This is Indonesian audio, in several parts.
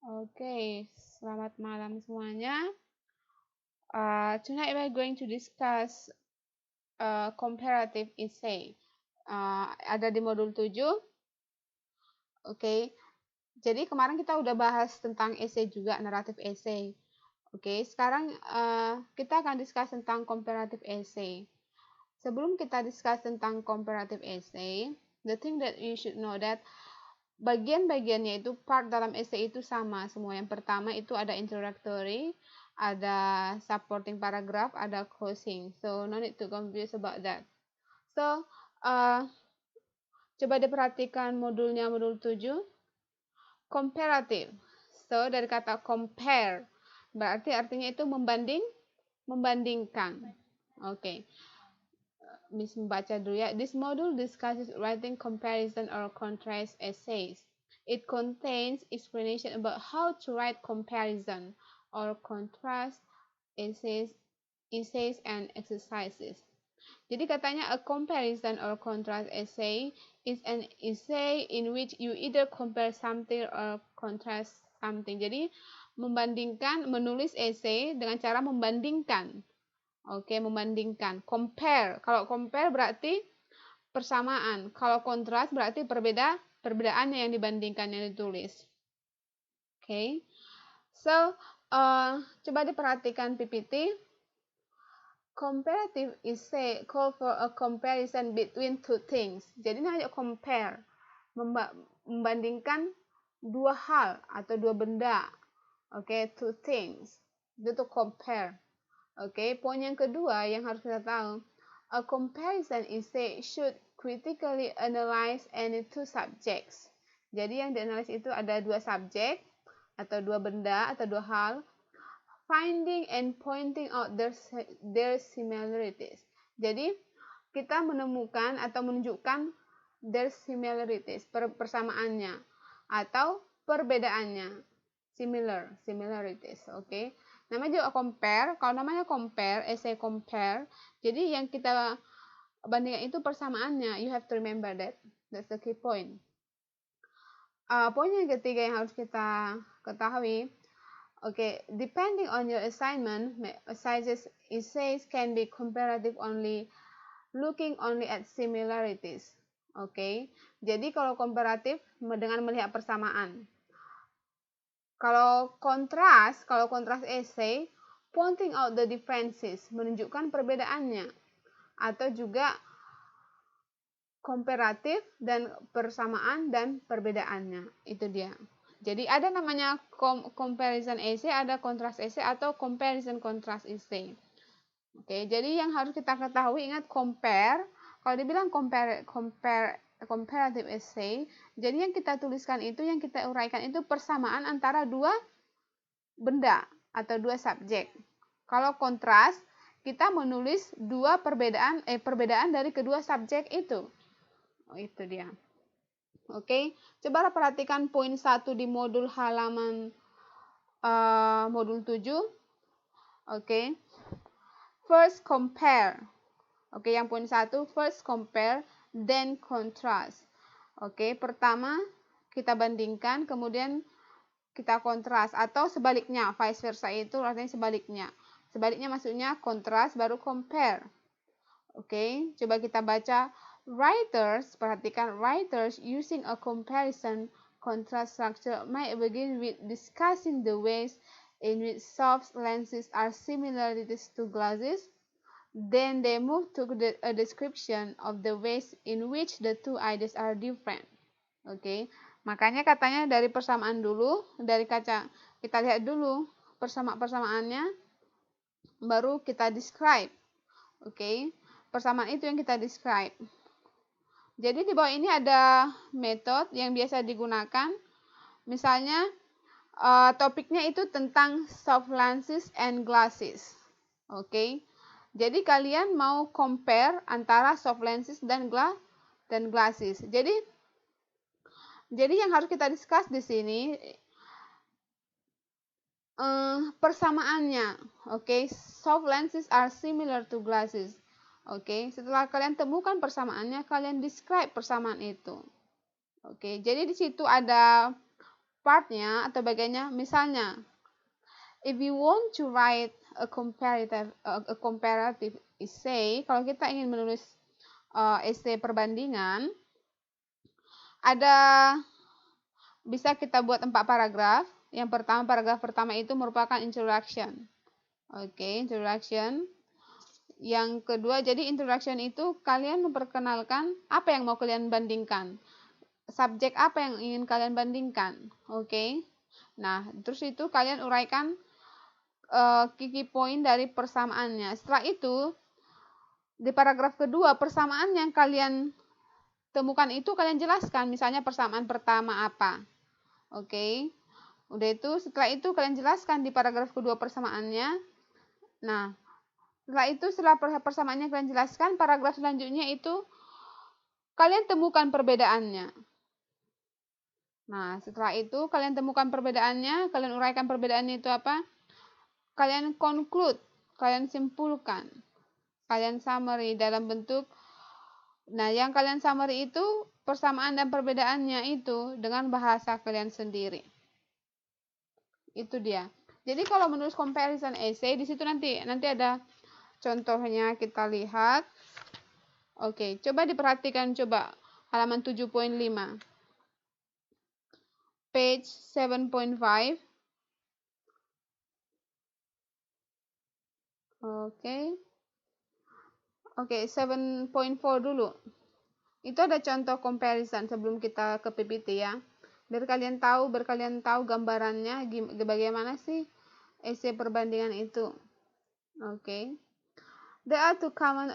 Oke, selamat malam semuanya. Tonight we're going to discuss comparative essay. Ada di modul 7. Oke, jadi kemarin kita udah bahas tentang essay juga, narrative essay. Oke, sekarang kita akan discuss tentang comparative essay. Sebelum kita discuss tentang comparative essay, the thing that you should know that bagian-bagiannya itu part dalam essay itu sama semua. Yang pertama itu ada introductory, ada supporting paragraph, ada closing. So no need to confuse about that. So coba diperhatikan modulnya, modul 7 comparative. So dari kata compare berarti artinya itu membandingkan. Oke. Miss membaca dulu ya. This module discusses writing comparison or contrast essays. It contains explanation about how to write comparison or contrast essays and exercises. Jadi katanya a comparison or contrast essay is an essay in which you either compare something or contrast something. Jadi membandingkan, menulis essay dengan cara membandingkan. Oke, membandingkan. Compare. Kalau compare berarti persamaan. Kalau kontras berarti perbedaannya yang dibandingkan, yang ditulis. Oke. So, coba diperhatikan PPT. Comparative essay call for a comparison between two things. Jadi ini compare. Membandingkan dua hal atau dua benda. Oke, two things. Itu compare. Oke, poin yang kedua yang harus kita tahu, a comparison essay should critically analyze any two subjects. Jadi yang dianalisis itu ada dua subjek atau dua benda atau dua hal, finding and pointing out their similarities. Jadi kita menemukan atau menunjukkan their similarities, persamaannya atau perbedaannya, similarities. Oke. Namanya juga compare. Kalau namanya compare, essay compare, jadi yang kita bandingkan itu persamaannya. You have to remember that. That's the key point. Poin yang ketiga yang harus kita ketahui, depending on your assignment, essays can be comparative only, looking only at similarities. Jadi kalau komparatif dengan melihat persamaan. Kalau kontras essay, pointing out the differences, menunjukkan perbedaannya. Atau juga komparatif dan persamaan dan perbedaannya. Itu dia. Jadi ada namanya comparison essay, ada contrast essay atau comparison contrast essay. Jadi yang harus kita ketahui, ingat compare. Kalau dibilang comparative essay, jadi yang kita tuliskan itu, yang kita uraikan itu persamaan antara dua benda atau dua subjek. Kalau kontras, kita menulis dua perbedaan dari kedua subjek itu. Itu dia. Coba perhatikan poin 1 di modul halaman modul 7. First compare. Yang poin 1, first compare, then contrast. Pertama kita bandingkan, kemudian kita kontras, atau sebaliknya, vice versa, itu artinya sebaliknya. Sebaliknya maksudnya kontras baru compare. Coba kita baca. Writers, perhatikan, writers using a comparison contrast structure might begin with discussing the ways in which soft lenses are similarities to glasses. Then they move to a description of the ways in which the two ideas are different. Makanya katanya dari persamaan dulu, dari kaca kita lihat dulu persamaannya, baru kita describe. Persamaan itu yang kita describe. Jadi di bawah ini ada metode yang biasa digunakan. Misalnya topiknya itu tentang soft lenses and glasses. Jadi kalian mau compare antara soft lenses dan glasses. Jadi yang harus kita discuss di sini persamaannya. Soft lenses are similar to glasses. Setelah kalian temukan persamaannya, kalian describe persamaan itu. Jadi di situ ada partnya atau bagiannya. Misalnya, if you want to write a comparative essay, kalau kita ingin menulis essay perbandingan, bisa kita buat 4 paragraf. Yang pertama, paragraf pertama itu merupakan introduction. Introduction. Yang kedua, jadi introduction itu kalian memperkenalkan apa yang mau kalian bandingkan. Subjek apa yang ingin kalian bandingkan. Nah, terus itu kalian uraikan key point dari persamaannya. Setelah itu, di paragraf kedua, persamaan yang kalian temukan itu kalian jelaskan. Misalnya persamaan pertama apa. Udah itu, setelah itu kalian jelaskan di paragraf kedua persamaannya. Nah, setelah persamaannya kalian jelaskan, paragraf selanjutnya itu kalian temukan perbedaannya. Nah, setelah itu kalian temukan perbedaannya, kalian uraikan perbedaannya itu apa? Kalian conclude, kalian simpulkan, kalian summary dalam bentuk. Nah, yang kalian summary itu persamaan dan perbedaannya itu dengan bahasa kalian sendiri. Itu dia. Jadi kalau menulis comparison essay, di situ nanti ada contohnya, kita lihat. Coba diperhatikan, coba halaman 7.5. Page 7.5. 7.4 dulu. Itu ada contoh comparison sebelum kita ke PPT ya. Biar kalian tahu gambarannya bagaimana sih essay perbandingan itu. There are two common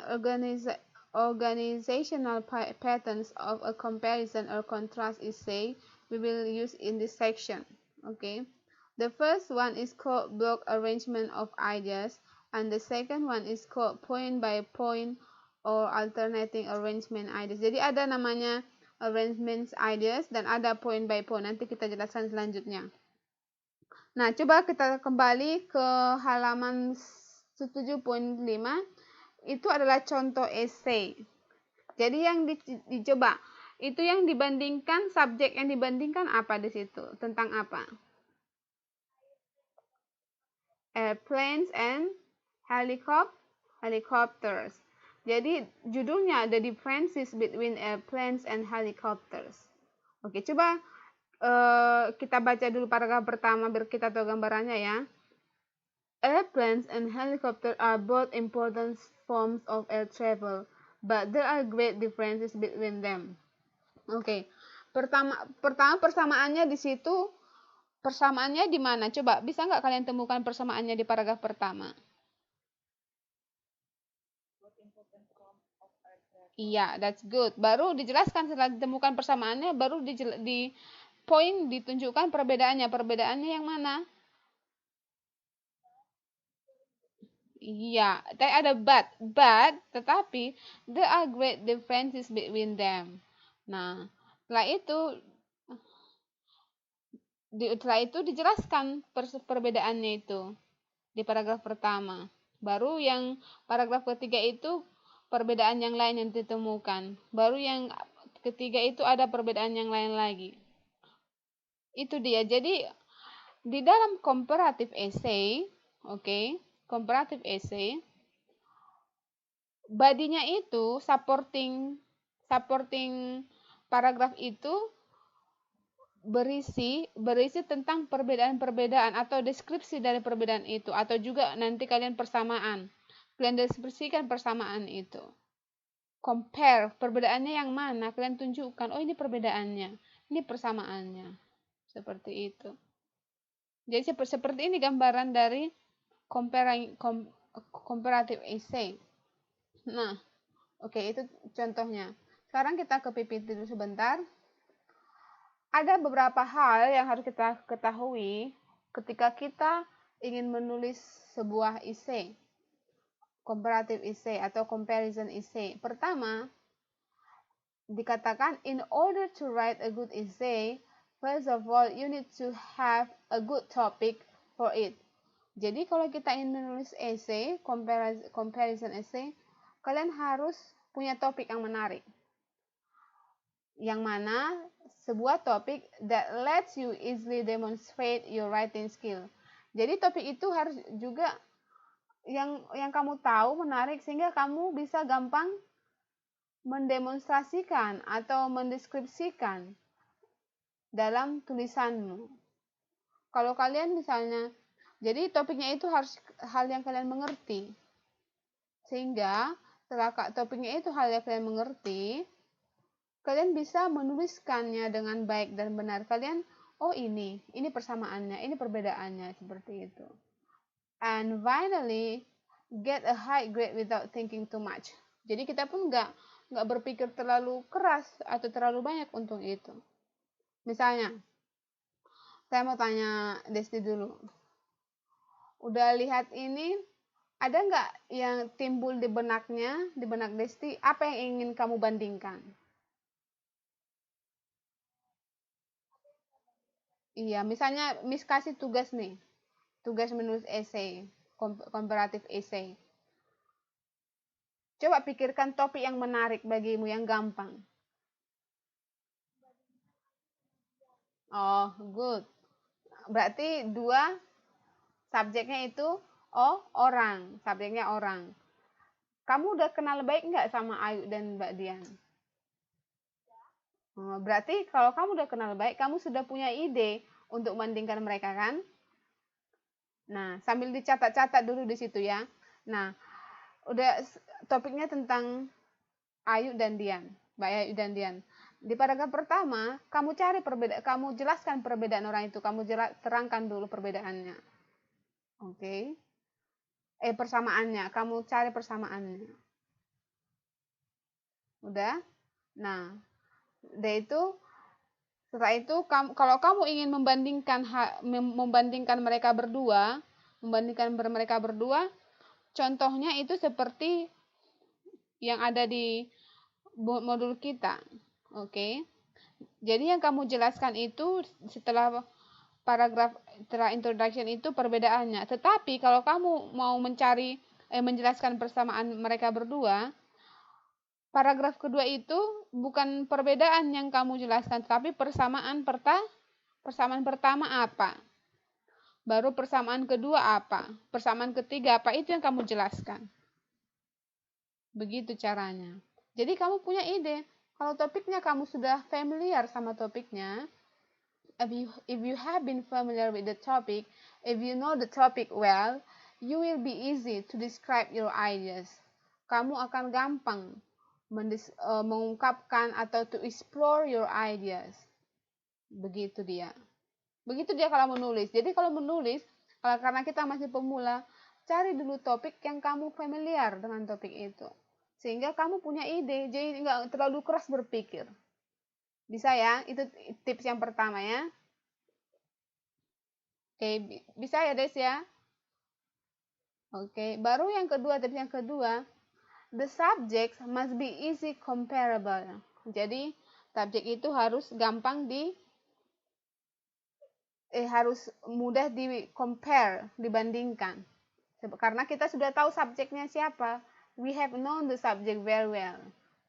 organizational patterns of a comparison or contrast essay we will use in this section. The first one is called block arrangement of ideas, and the second one is called point by point or alternating arrangement ideas. Jadi ada namanya arrangement ideas dan ada point by point. Nanti kita jelaskan selanjutnya. Nah, coba kita kembali ke halaman 7.5. Itu adalah contoh essay. Jadi yang dicoba itu yang dibandingkan, subjek yang dibandingkan apa di situ? Tentang apa? Airplanes and helicopters. Jadi judulnya The Differences Between Airplanes and Helicopters. Coba kita baca dulu paragraf pertama biar kita tahu gambarannya ya. Airplanes and helicopters are both important forms of air travel, but there are great differences between them. Pertama persamaannya di situ. Persamaannya di mana? Coba bisa nggak kalian temukan persamaannya di paragraf pertama? Iya, that's good. Baru dijelaskan setelah ditemukan persamaannya, baru di point ditunjukkan perbedaannya. Perbedaannya yang mana? Iya, ada but, tetapi there are great differences between them. Nah, setelah itu dijelaskan perbedaannya itu di paragraf pertama. Baru yang paragraf ketiga itu perbedaan yang lain yang ditemukan. Baru yang ketiga itu ada perbedaan yang lain lagi. Itu dia. Jadi di dalam comparative essay, comparative essay, badinya itu supporting paragraf itu berisi tentang perbedaan-perbedaan atau deskripsi dari perbedaan itu, atau juga nanti kalian persamaan. Kalian deskripsikan persamaan itu. Compare, perbedaannya yang mana? Kalian tunjukkan, oh ini perbedaannya, ini persamaannya. Seperti itu. Jadi seperti ini gambaran dari comparative essay. Nah, itu contohnya. Sekarang kita ke PPT dulu sebentar. Ada beberapa hal yang harus kita ketahui ketika kita ingin menulis sebuah essay, comparative essay atau comparison essay. Pertama, dikatakan in order to write a good essay, first of all you need to have a good topic for it. Jadi kalau kita ingin menulis essay, comparison essay, kalian harus punya topik yang menarik. Yang mana sebuah topik that lets you easily demonstrate your writing skill. Jadi topik itu harus juga yang kamu tahu menarik sehingga kamu bisa gampang mendemonstrasikan atau mendeskripsikan dalam tulisanmu. Kalau kalian misalnya, jadi topiknya itu harus hal yang kalian mengerti. Sehingga setelah topiknya itu hal yang kalian mengerti, kalian bisa menuliskannya dengan baik dan benar. Kalian, oh ini persamaannya, ini perbedaannya, seperti itu. And finally, get a high grade without thinking too much. Jadi kita pun nggak berpikir terlalu keras atau terlalu banyak untuk itu. Misalnya, saya mau tanya Desti dulu. Udah lihat ini, ada nggak yang timbul di benak Desti, apa yang ingin kamu bandingkan? Iya, misalnya Miss kasih tugas nih, tugas menulis essay, comparative essay. Coba pikirkan topik yang menarik bagimu, yang gampang. Oh, good. Berarti dua subjeknya itu orang, subjeknya orang. Kamu udah kenal baik nggak sama Ayu dan Mbak Dian? Berarti kalau kamu udah kenal baik, kamu sudah punya ide untuk membandingkan mereka kan? Nah, sambil dicatat-catat dulu di situ ya. Nah, udah topiknya tentang Ayu dan Dian, Mbak Ayu dan Dian. Di paragraf pertama, kamu jelaskan perbedaan orang itu, kamu terangkan dulu perbedaannya. Oke. Persamaannya, kamu cari persamaannya. Udah? Nah, setelah itu kalau kamu ingin membandingkan mereka berdua, contohnya itu seperti yang ada di modul kita. Oke. Jadi yang kamu jelaskan itu setelah paragraf introduction itu perbedaannya. Tetapi kalau kamu mau menjelaskan persamaan mereka berdua, paragraf kedua itu bukan perbedaan yang kamu jelaskan, tapi persamaan pertama apa? Baru persamaan kedua apa? Persamaan ketiga apa? Itu yang kamu jelaskan. Begitu caranya. Jadi kamu punya ide. Kalau topiknya kamu sudah familiar sama topiknya, if you have been familiar with the topic, if you know the topic well, you will be easy to describe your ideas. Kamu akan gampang mengungkapkan atau to explore your ideas. Begitu dia kalau menulis. Jadi kalau menulis, karena kita masih pemula, cari dulu topik yang kamu familiar dengan topik itu, sehingga kamu punya ide, jadi nggak terlalu keras berpikir. Bisa ya? Itu tips yang pertama ya. Oke, bisa ya Des ya? Oke, baru tips yang kedua, the subject must be easy comparable. Jadi subjek itu harus gampang harus mudah dibandingkan. Karena kita sudah tahu subjeknya siapa. We have known the subject very well.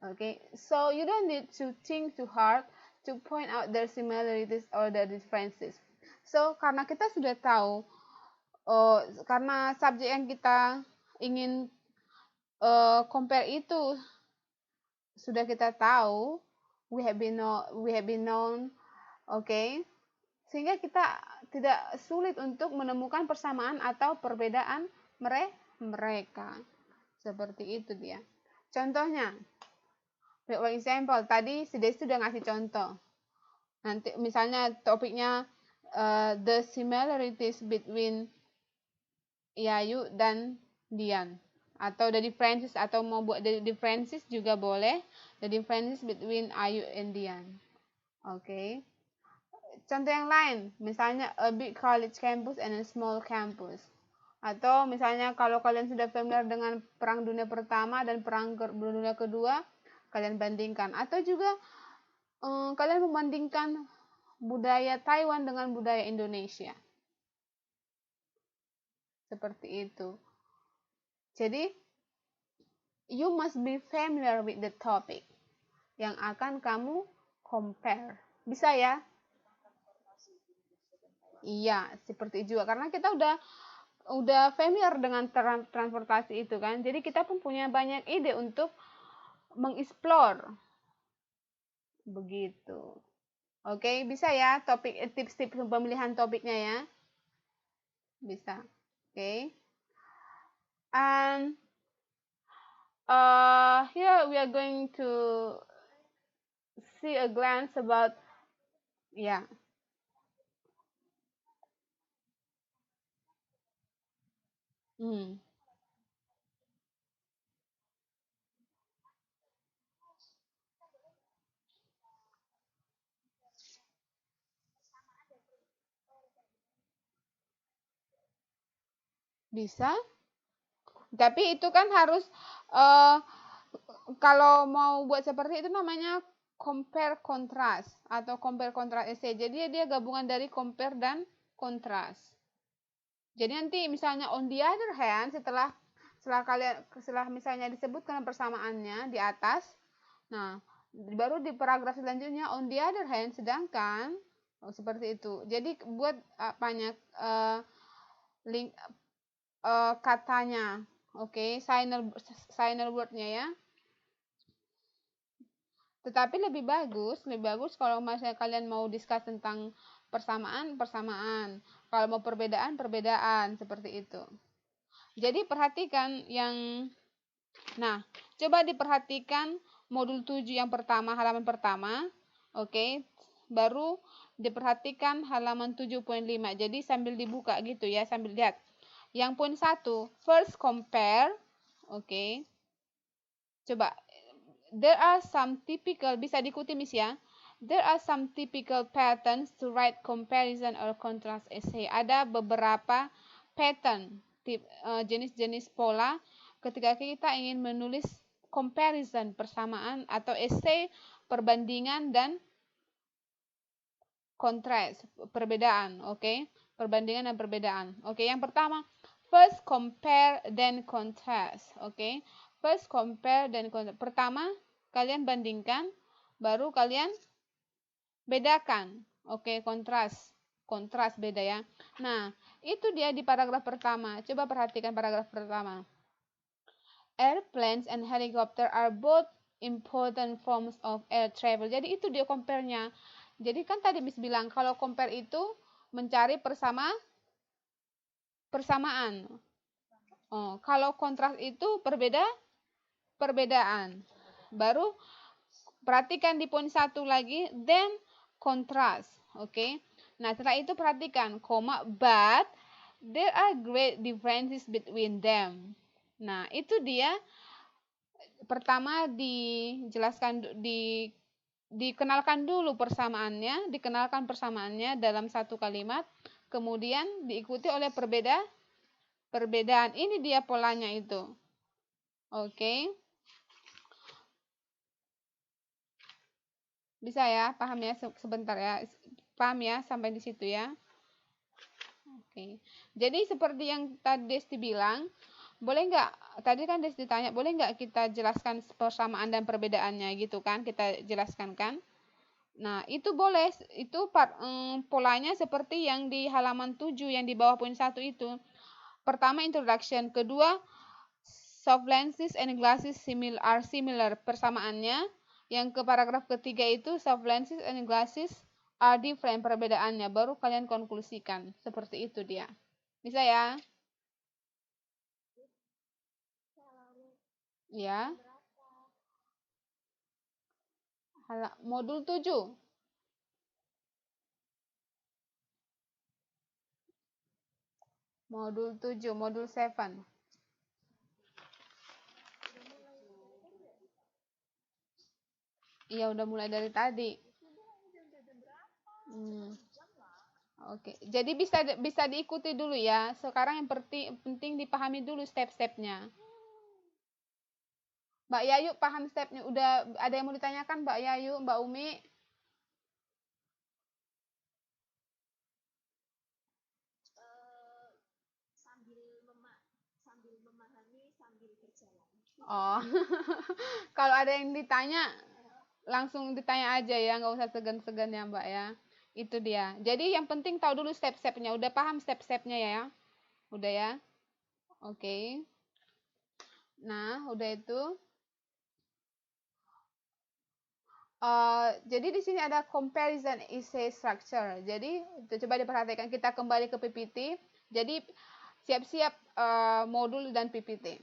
Okay, so you don't need to think too hard to point out their similarities or the differences. So karena kita sudah tahu, karena subjek yang kita ingin compare itu sudah kita tahu, we have been known, okay, sehingga kita tidak sulit untuk menemukan persamaan atau perbedaan mereka. Seperti itu dia. Contohnya, for example, tadi si Desi sudah ngasih contoh. Nanti misalnya topiknya the similarities between Yayu dan Dian. Atau the differences, atau mau buat the differences juga boleh. The differences between Ayu and Dian. Oke. Contoh yang lain, misalnya a big college campus and a small campus. Atau misalnya kalau kalian sudah familiar dengan Perang Dunia Pertama dan Perang Dunia Kedua, kalian bandingkan. Atau juga kalian membandingkan budaya Taiwan dengan budaya Indonesia. Seperti itu. Jadi, you must be familiar with the topic yang akan kamu compare. Bisa ya? Iya, seperti juga karena kita udah familiar dengan transportasi itu kan. Jadi kita pun punya banyak ide untuk mengeksplor begitu. Oke, bisa ya topik tips-tips pemilihan topiknya ya. Bisa. Oke. And here we are going to see a glance about ya. Hmm. Bisa. Tapi itu kan harus uh, kalau mau buat seperti itu namanya compare contrast atau compare contrast essay. Jadi dia gabungan dari compare dan contrast. Jadi nanti misalnya on the other hand setelah misalnya disebutkan persamaannya di atas, nah baru di paragraf selanjutnya on the other hand sedangkan seperti itu. Jadi buat banyak link katanya, oke, signer wordnya ya. Tetapi lebih bagus kalau misalnya kalian mau discuss tentang persamaan. Kalau mau perbedaan, seperti itu. Jadi perhatikan nah, coba diperhatikan modul 7 yang pertama, halaman pertama. Oke, baru diperhatikan halaman 7.5. Jadi sambil dibuka gitu ya, sambil lihat. Yang poin 1, first compare. Oke. Coba there are some typical, bisa diikuti Miss ya. There are some typical patterns to write comparison or contrast essay. Ada beberapa pattern, jenis-jenis pola ketika kita ingin menulis comparison, persamaan atau essay perbandingan dan contrast, perbedaan, oke? Perbandingan dan perbedaan. Oke, yang pertama, first compare then contrast, oke? First compare then contrast. Pertama, kalian bandingkan, baru kalian bedakan. Oke, kontras beda ya. Nah, itu dia di paragraf pertama. Coba perhatikan paragraf pertama. Airplanes and helicopter are both important forms of air travel. Jadi itu dia compare-nya. Jadi kan tadi Miss bilang kalau compare itu mencari persamaan. Oh, kalau kontras itu perbedaan. Baru perhatikan di poin 1 lagi, then contrast. Oke. Nah, setelah itu perhatikan, koma, but there are great differences between them. Nah, itu dia pertama dikenalkan dulu dikenalkan persamaannya dalam satu kalimat, kemudian diikuti oleh perbedaan. Ini dia polanya itu. Oke. Bisa ya, paham ya sebentar ya. Paham ya sampai di situ ya. Oke. Jadi seperti yang tadi Desti bilang, boleh nggak, tadi kan Desti tanya, boleh nggak kita jelaskan persamaan dan perbedaannya gitu kan, kita jelaskan kan. Nah, itu boleh, itu polanya seperti yang di halaman 7 yang di bawah poin 1 itu. Pertama introduction, kedua soft lenses and glasses are similar, persamaannya. Yang ke paragraf ketiga itu soft lenses and glasses are different, perbedaannya. Baru kalian konklusikan, seperti itu dia. Bisa ya? Ya. Modul 7. Modul 7, modul 7. Iya, udah mulai dari tadi. Oke, jadi bisa diikuti dulu ya. Sekarang yang penting dipahami dulu step-stepnya. Mbak Yayu paham stepnya? Udah ada yang mau ditanyakan Mbak Yayu, Mbak Umi? Oh, kalau ada yang ditanya, langsung ditanya aja ya, nggak usah segan-segan ya Mbak ya. Itu dia. Jadi yang penting tahu dulu step-stepnya. Udah paham step-stepnya ya? Udah ya? Oke. Nah, udah itu. Jadi di sini ada comparison essay structure. Jadi coba diperhatikan, kita kembali ke PPT. Jadi siap-siap modul dan PPT.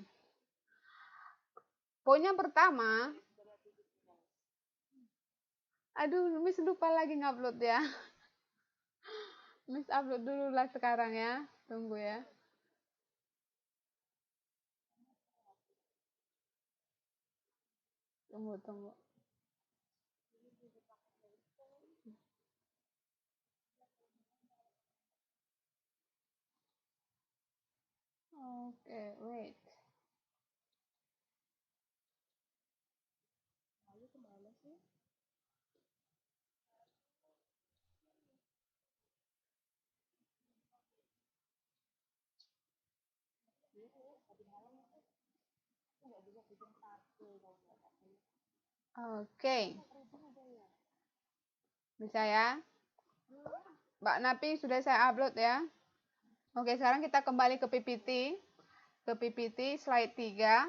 Poin yang pertama, aduh, Miss lupa lagi ngupload ya. Miss upload dulu lah sekarang ya. Tunggu ya. Tunggu. Oke, wait. Oke. Bisa ya? Mbak Napi sudah saya upload ya. Oke, sekarang kita kembali ke PPT. Ke PPT slide 3.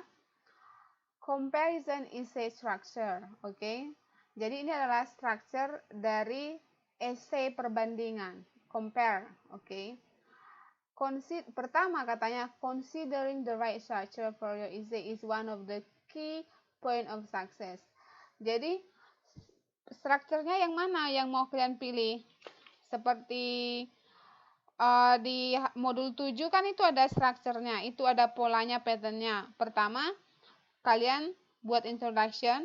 Comparison essay structure. Oke. Jadi ini adalah structure dari essay perbandingan. Compare. Oke. Pertama katanya, considering the right structure for your essay is one of the key point of success. Jadi strukturnya yang mana yang mau kalian pilih? Seperti di modul 7 kan itu ada strukturnya, itu ada polanya, patternnya. Pertama, kalian buat introduction.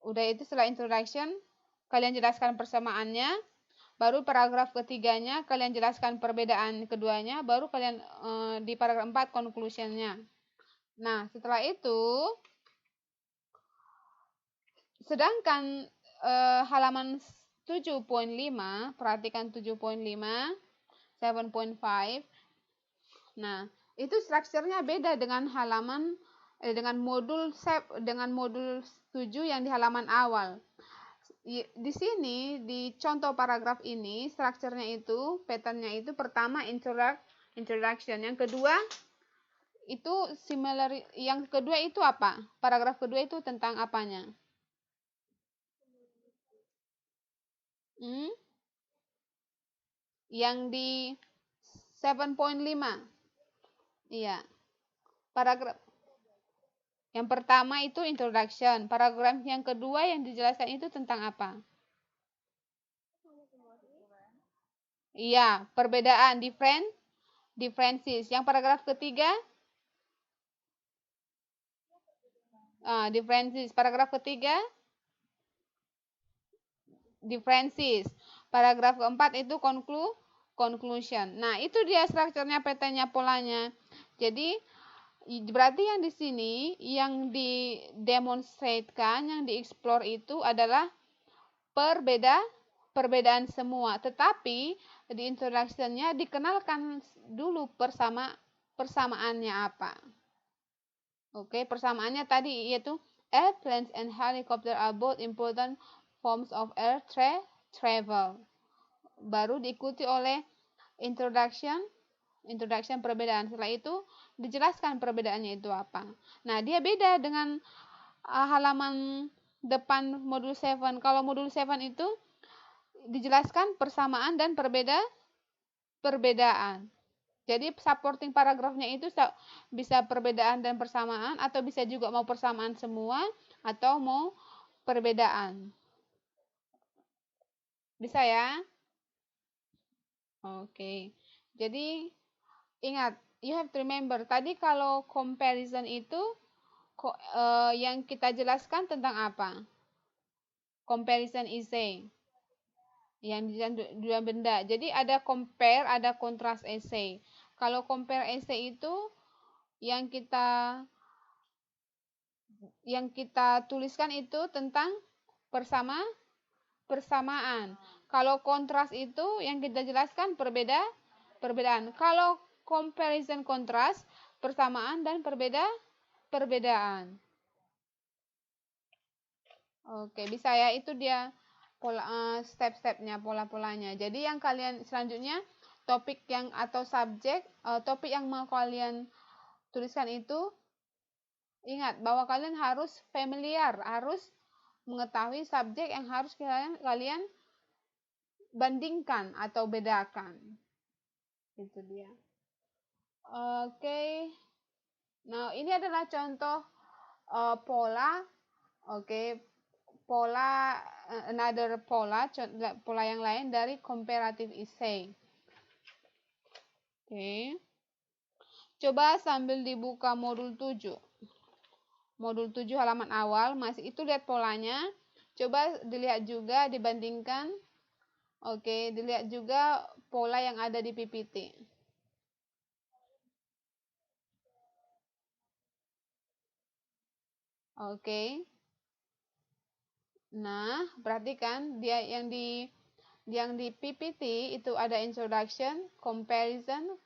Udah itu setelah introduction, kalian jelaskan persamaannya. Baru paragraf ketiganya kalian jelaskan perbedaan keduanya, baru kalian di paragraf 4 conclusionnya. Nah, setelah itu sedangkan halaman 7.5, perhatikan 7.5, 7.5. Nah, itu strukturnya beda dengan halaman dengan modul 7 yang di halaman awal. Di sini di contoh paragraf ini strukturnya itu, patternnya itu, pertama introduction, yang kedua itu similar, yang kedua itu apa? Paragraf kedua itu tentang apanya? Yang di 7.5. Iya. Paragraf yang pertama itu introduction. Paragraf yang kedua yang dijelaskan itu tentang apa? Iya, perbedaan, differences. Yang paragraf ketiga, differences. Paragraf ketiga, differences. Paragraf keempat itu conclusion. Nah, itu dia strukturnya, petanya, polanya. Jadi berarti yang di sini yang didemonstrasikan, yang dieksplor itu adalah perbedaan semua. Tetapi di introduction-nya dikenalkan dulu persamaannya apa. Oke, persamaannya tadi yaitu airplanes and helicopter are both important forms of air travel. Baru diikuti oleh introduction perbedaan. Setelah itu dijelaskan perbedaannya itu apa. Nah, dia beda dengan halaman depan modul 7. Kalau modul 7 itu dijelaskan persamaan dan perbedaan. Jadi supporting paragrafnya itu bisa perbedaan dan persamaan, atau bisa juga mau persamaan semua atau mau perbedaan. Bisa ya? Oke. Jadi ingat, you have to remember, tadi kalau comparison itu yang kita jelaskan tentang apa? Comparison essay. Yang dua benda. Jadi ada compare, ada contrast essay. Kalau compare essay itu yang kita tuliskan itu tentang persamaan. Kalau kontras itu yang kita jelaskan perbedaan. Kalau comparison kontras, persamaan dan perbedaan. Oke, bisa ya, itu dia pola step-stepnya, pola-polanya. Jadi yang kalian selanjutnya topik yang atau subjek, topik yang mau kalian tuliskan itu, ingat bahwa kalian harus familiar, harus mengetahui subjek yang harus kalian bandingkan atau bedakan. Itu dia. Oke. Nah, ini adalah contoh pola. Oke. Pola another pola yang lain dari comparative essay. Oke. Coba sambil dibuka modul 7. Modul 7 halaman awal, masih itu lihat polanya. Coba dilihat juga, dibandingkan. Oke, dilihat juga pola yang ada di PPT. Oke. Nah, perhatikan dia yang di PPT itu ada introduction, comparison,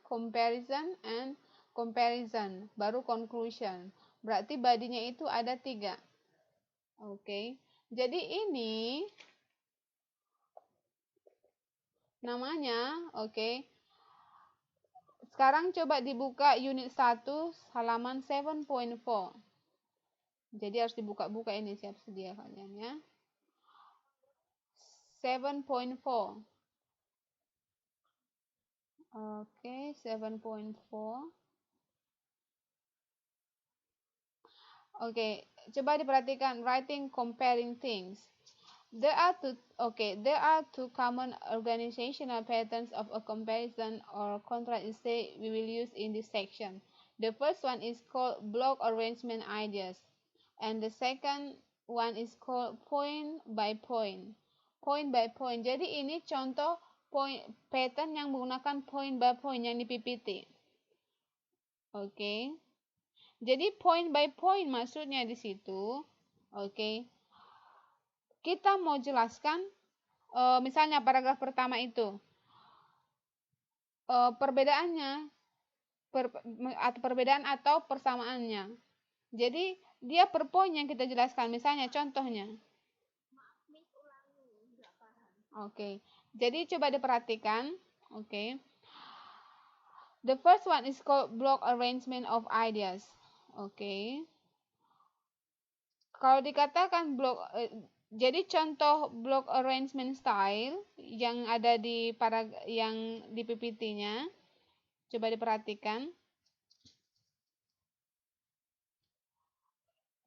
and comparison, baru conclusion. Berarti badinya itu ada 3. Oke. Jadi ini namanya, oke. Sekarang coba dibuka unit 1 halaman 7.4. Jadi harus dibuka-buka ini, siap sedia kalian ya. 7.4. Oke, 7.4. Oke, coba diperhatikan writing comparing things. There are two common organizational patterns of a comparison or contrast essay we will use in this section. The first one is called block arrangement ideas, and the second one is called point by point. Point by point. Jadi ini contoh pattern yang menggunakan point by point yang di PPT. Oke. Jadi point by point maksudnya di situ, oke. Kita mau jelaskan, misalnya paragraf pertama itu, perbedaannya, perbedaan atau persamaannya. Jadi dia per poin yang kita jelaskan, misalnya contohnya. Oke. Jadi coba diperhatikan, oke. The first one is called block arrangement of ideas. Oke. Kalau dikatakan jadi contoh block arrangement style yang ada yang di PPT-nya, coba diperhatikan.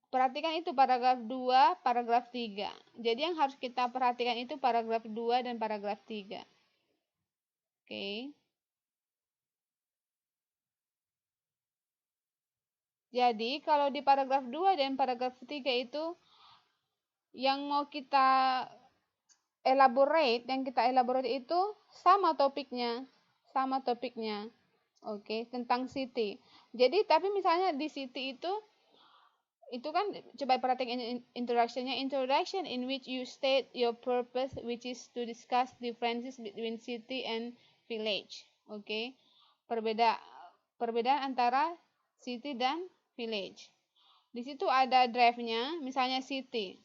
Perhatikan itu paragraf 2, paragraf 3. Jadi yang harus kita perhatikan itu paragraf 2 dan paragraf 3. Oke. Jadi kalau di paragraf 2 dan paragraf 3 itu yang mau kita elaborate itu sama topiknya. Oke, tentang city. Jadi tapi misalnya di city itu kan coba perhatikan introduction in which you state your purpose, which is to discuss differences between city and village. Oke. Perbedaan antara city dan village. Di situ ada draftnya, misalnya city.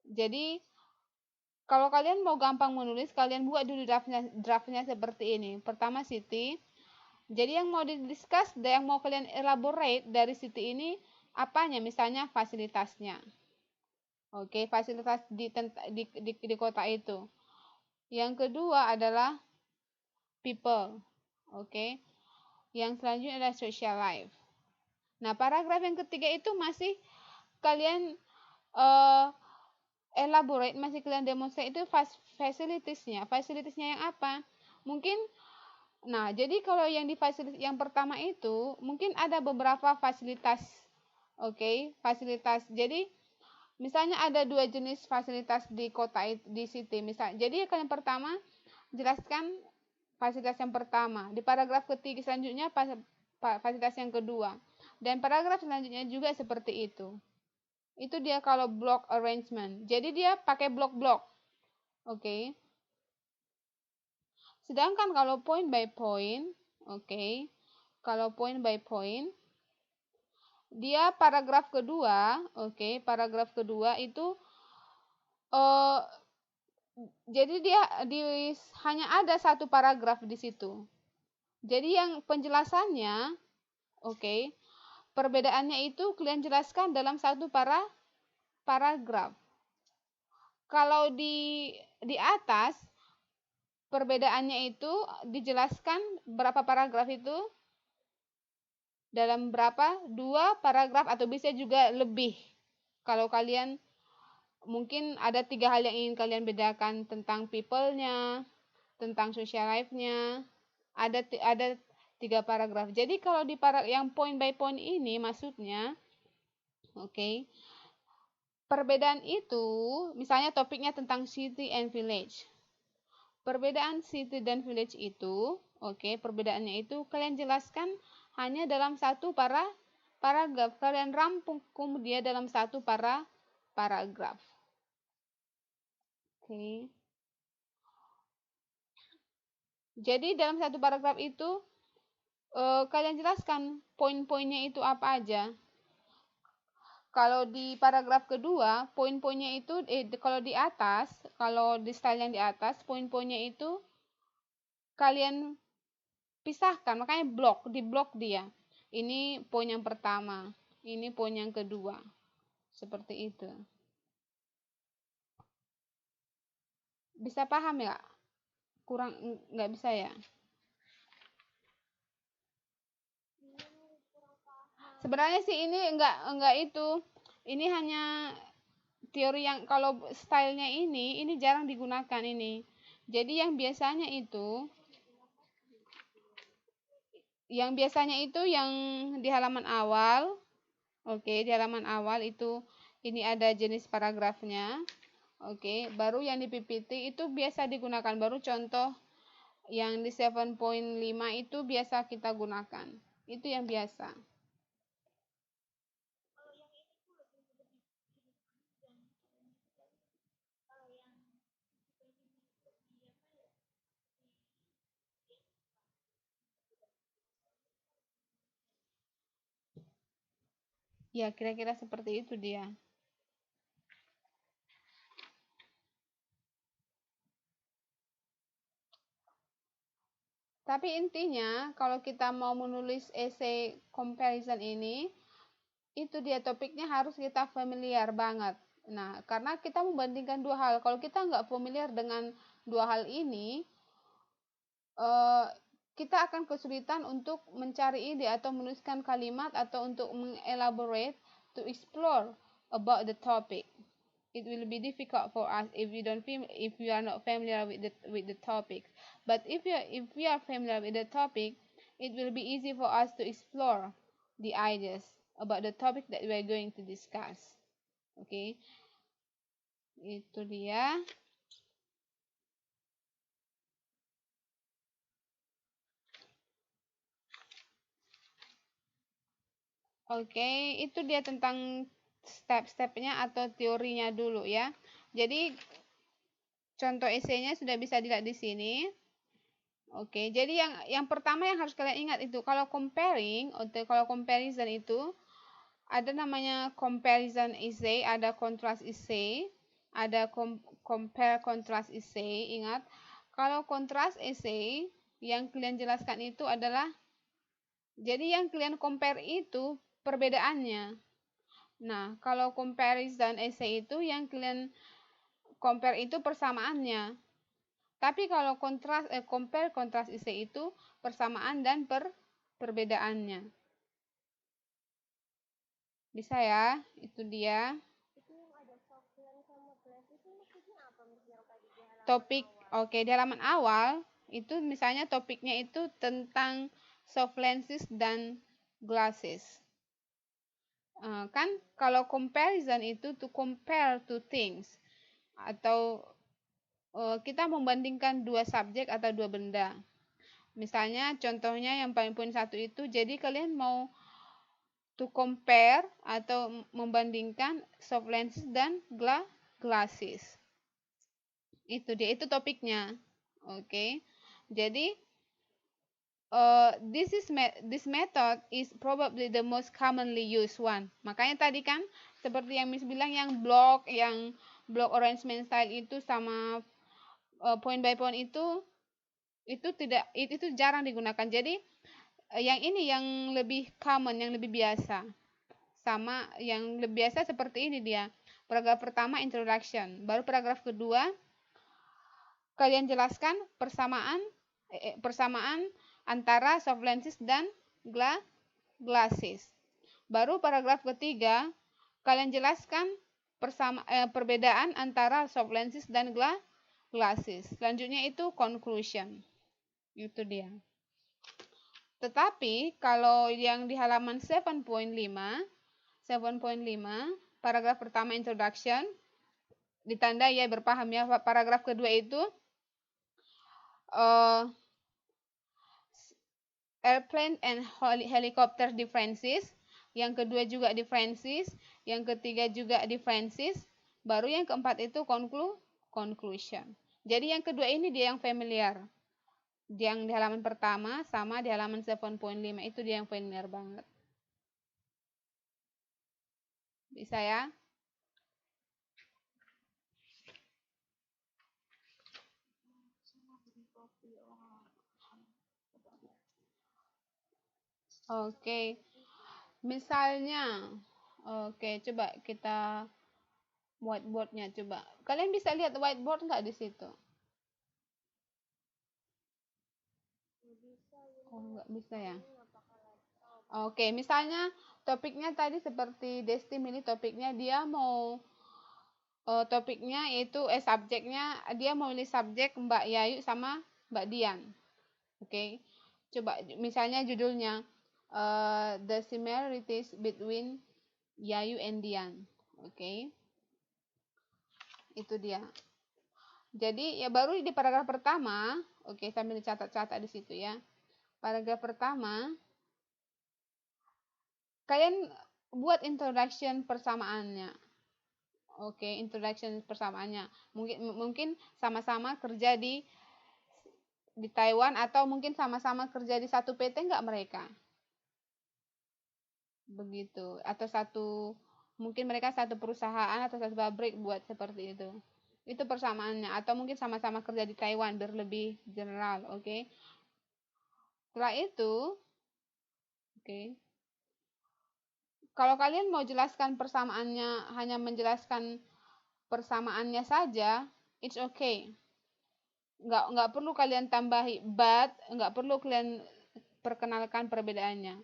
Jadi kalau kalian mau gampang menulis, kalian buat dulu draftnya seperti ini. Pertama city. Jadi yang mau didiscuss dan yang mau kalian elaborate dari city ini apanya? Misalnya fasilitasnya. Oke, fasilitas di kota itu. Yang kedua adalah people. Oke. Yang selanjutnya adalah social life. Nah, paragraf yang ketiga itu masih kalian elaborate, masih kalian demonstrate itu facilitiesnya. Facilitiesnya yang apa? Mungkin, nah, jadi kalau yang di fasilitas yang pertama itu, mungkin ada beberapa fasilitas. Oke, fasilitas. Jadi, misalnya ada 2 jenis fasilitas di kota di city. Jadi yang pertama, jelaskan fasilitas yang pertama. Di paragraf ketiga selanjutnya fasilitas yang kedua. Dan paragraf selanjutnya juga seperti itu. Itu dia kalau block arrangement. Jadi dia pakai blok-blok. Oke. Sedangkan kalau point by point, oke. Kalau point by point, dia paragraf kedua, paragraf kedua itu jadi dia hanya ada satu paragraf di situ. Jadi yang penjelasannya, perbedaannya itu kalian jelaskan dalam satu paragraf. Kalau di atas perbedaannya itu dijelaskan berapa paragraf itu dalam berapa 2 paragraf atau bisa juga lebih. Kalau kalian mungkin ada 3 hal yang ingin kalian bedakan tentang people-nya, tentang social life-nya, ada 3 paragraf. Jadi kalau di yang point by point ini maksudnya, perbedaan itu misalnya topiknya tentang city and village. Perbedaan city dan village itu, perbedaannya itu kalian jelaskan hanya dalam satu paragraf. Kalian rangkum dia dalam satu paragraf. Jadi dalam satu paragraf itu kalian jelaskan poin-poinnya itu apa aja. Kalau di paragraf kedua, poin-poinnya itu kalau di atas, kalau di style yang di atas, poin-poinnya itu kalian pisahkan, makanya di blok dia. Ini poin yang pertama, ini poin yang kedua. Seperti itu. Bisa paham ya? Kurang nggak bisa ya? Sebenarnya sih ini enggak itu. Ini hanya teori yang kalau stylenya ini jarang digunakan ini. Jadi yang biasanya itu yang di halaman awal. Di halaman awal itu ini ada jenis paragrafnya. Baru yang di PPT itu biasa digunakan, baru contoh yang di 7.5 itu biasa kita gunakan. Itu yang biasa. Ya, kira-kira seperti itu dia. Tapi intinya, kalau kita mau menulis essay comparison ini, itu dia topiknya harus kita familiar banget. Nah, karena kita membandingkan dua hal. Kalau kita nggak familiar dengan dua hal ini, kita akan kesulitan untuk mencari ide atau menuliskan kalimat atau untuk mengelaborate to explore about the topic. It will be difficult for us if we are not familiar with the topic. But if we are familiar with the topic, it will be easy for us to explore the ideas about the topic that we are going to discuss. Itu dia. Itu dia tentang step-stepnya atau teorinya dulu ya. Jadi contoh esainya sudah bisa dilihat di sini. Jadi yang pertama yang harus kalian ingat itu kalau comparison itu ada namanya comparison essay, ada contrast essay, ada compare contrast essay. Ingat, kalau contrast essay yang kalian jelaskan itu adalah jadi yang kalian compare itu perbedaannya. Nah, kalau comparison essay itu yang kalian compare itu persamaannya. Tapi kalau compare contrast essay itu persamaan dan perbedaannya. Bisa ya? Itu dia. Topik, di halaman awal itu misalnya topiknya itu tentang soft lenses dan glasses. Kan kalau comparison itu to compare two things atau kita membandingkan dua subjek atau dua benda. Misalnya contohnya yang poin 1 itu jadi kalian mau to compare atau membandingkan soft lenses dan glasses. Itu dia, itu topiknya. Jadi this method is probably the most commonly used one. Makanya tadi kan seperti yang Miss bilang, yang block arrangement style itu sama point by point itu jarang digunakan. Jadi yang ini yang lebih common, yang lebih biasa. Sama yang lebih biasa seperti ini dia. Paragraf pertama introduction, baru paragraf kedua kalian jelaskan persamaan antara soft lenses dan glasses. Baru paragraf ketiga kalian jelaskan perbedaan antara soft lenses dan glasses. Selanjutnya itu conclusion. Itu dia. Tetapi kalau yang di halaman 7.5, paragraf pertama introduction, ditanda ya berpaham ya. Paragraf kedua itu airplane and helicopter differences, yang kedua juga differences, yang ketiga juga differences, baru yang keempat itu conclusion. Jadi yang kedua ini dia yang familiar. Yang di halaman pertama sama di halaman 7.5 itu dia yang familiar banget. Bisa ya? Oke. Misalnya, oke, coba kita whiteboardnya coba. Kalian bisa lihat whiteboard nggak di situ? Oh, nggak bisa ya. Oke, misalnya topiknya tadi seperti Desti milih topiknya, dia mau topiknya yaitu subjeknya dia mau milih subjek Mbak Yayu sama Mbak Dian. Oke. Coba misalnya judulnya the similarities between Yayu and Dian. Oke. Itu dia. Jadi ya baru di paragraf pertama, oke, sambil dicatat-catat di situ ya. Paragraf pertama kalian buat introduction persamaannya. Oke, introduction persamaannya. Mungkin sama-sama kerja di Taiwan, atau mungkin sama-sama kerja di satu PT enggak mereka? Begitu. Atau mungkin mereka satu perusahaan atau satu pabrik buat seperti itu. Itu persamaannya. Atau mungkin sama-sama kerja di Taiwan biar lebih general, oke? Setelah itu, oke. Kalau kalian mau jelaskan persamaannya, hanya menjelaskan persamaannya saja, it's okay. Nggak perlu kalian tambahi but, nggak perlu kalian perkenalkan perbedaannya.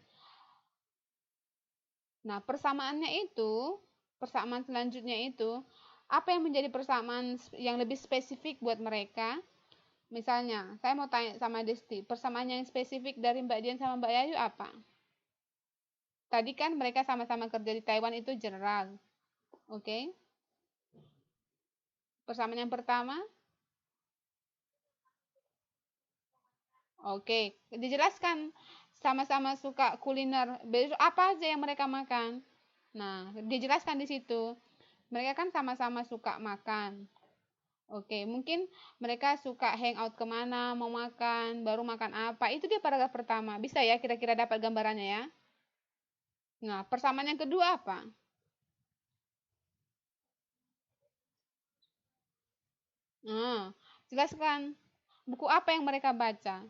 Nah, persamaan selanjutnya itu, apa yang menjadi persamaan yang lebih spesifik buat mereka? Misalnya, saya mau tanya sama Desti, persamaan yang spesifik dari Mbak Dian sama Mbak Yayu apa? Tadi kan mereka sama-sama kerja di Taiwan, itu general. Oke? Persamaan yang pertama? Oke, dijelaskan sama-sama suka kuliner. Apa aja yang mereka makan? Nah, dijelaskan di situ. Mereka kan sama-sama suka makan. Oke, mungkin mereka suka hangout kemana, mau makan, baru makan apa. Itu dia paragraf pertama. Bisa ya kira-kira dapat gambarannya ya? Nah, persamaan yang kedua apa? Nah, jelaskan buku apa yang mereka baca.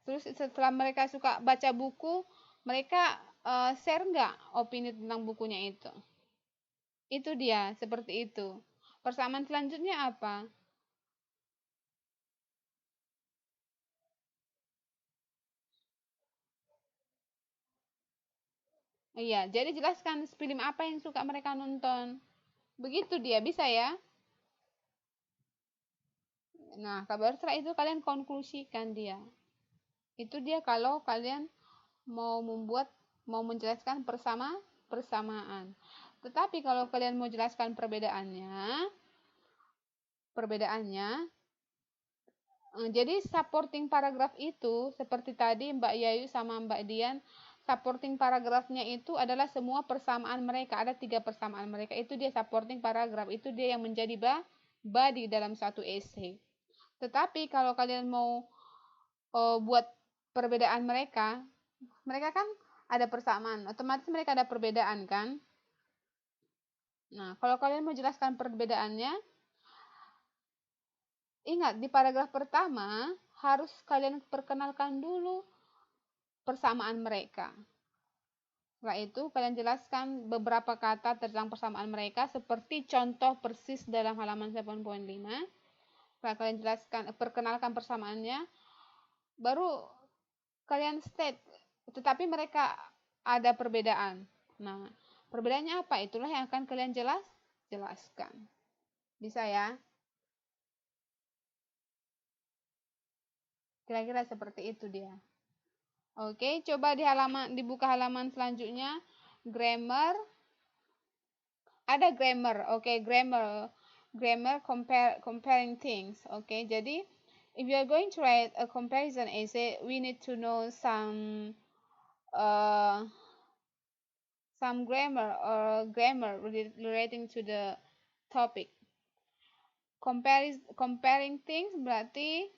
Terus setelah mereka suka baca buku, mereka share nggak opini tentang bukunya itu? Itu dia, seperti itu. Persamaan selanjutnya apa? Iya, jadi jelaskan film apa yang suka mereka nonton. Begitu dia, bisa ya? Nah, kabar setelah itu kalian konklusikan dia. Itu dia kalau kalian mau menjelaskan persamaan. Tetapi kalau kalian mau jelaskan perbedaannya, jadi supporting paragraf itu seperti tadi Mbak Yayu sama Mbak Dian, supporting paragrafnya itu adalah semua persamaan mereka. Ada 3 persamaan mereka. Itu dia supporting paragraf. Itu dia yang menjadi body dalam satu essay. Tetapi kalau kalian mau buat perbedaan mereka kan ada persamaan, otomatis mereka ada perbedaan kan. Nah, kalau kalian mau jelaskan perbedaannya, ingat di paragraf pertama harus kalian perkenalkan dulu persamaan mereka. Setelah itu kalian jelaskan beberapa kata tentang persamaan mereka seperti contoh persis dalam halaman 7.5. Setelah kalian jelaskan, perkenalkan persamaannya, baru kalian state, tetapi mereka ada perbedaan. Nah, perbedaannya apa? Itulah yang akan kalian jelaskan. Bisa ya? Kira-kira seperti itu dia. Oke, coba dibuka halaman selanjutnya. Grammar. Ada grammar. Oke, grammar. Grammar comparing things. Oke, jadi if you are going to write a comparison essay, we need to know some grammar or grammar relating to the topic. Comparing things berarti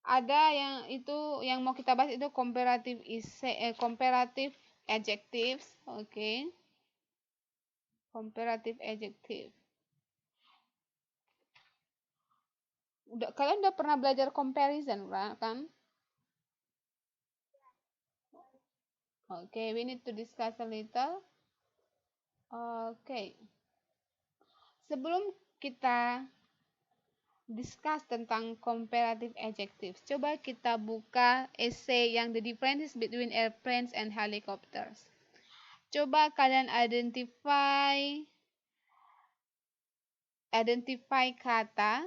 ada yang mau kita bahas itu comparative adjectives, oke. Comparative adjective. Kalian udah pernah belajar comparison kan? Okay, we need to discuss a little. Okay. Sebelum kita discuss tentang comparative adjectives, coba kita buka essay yang The Differences Between Airplanes and Helicopters. Coba kalian identify kata,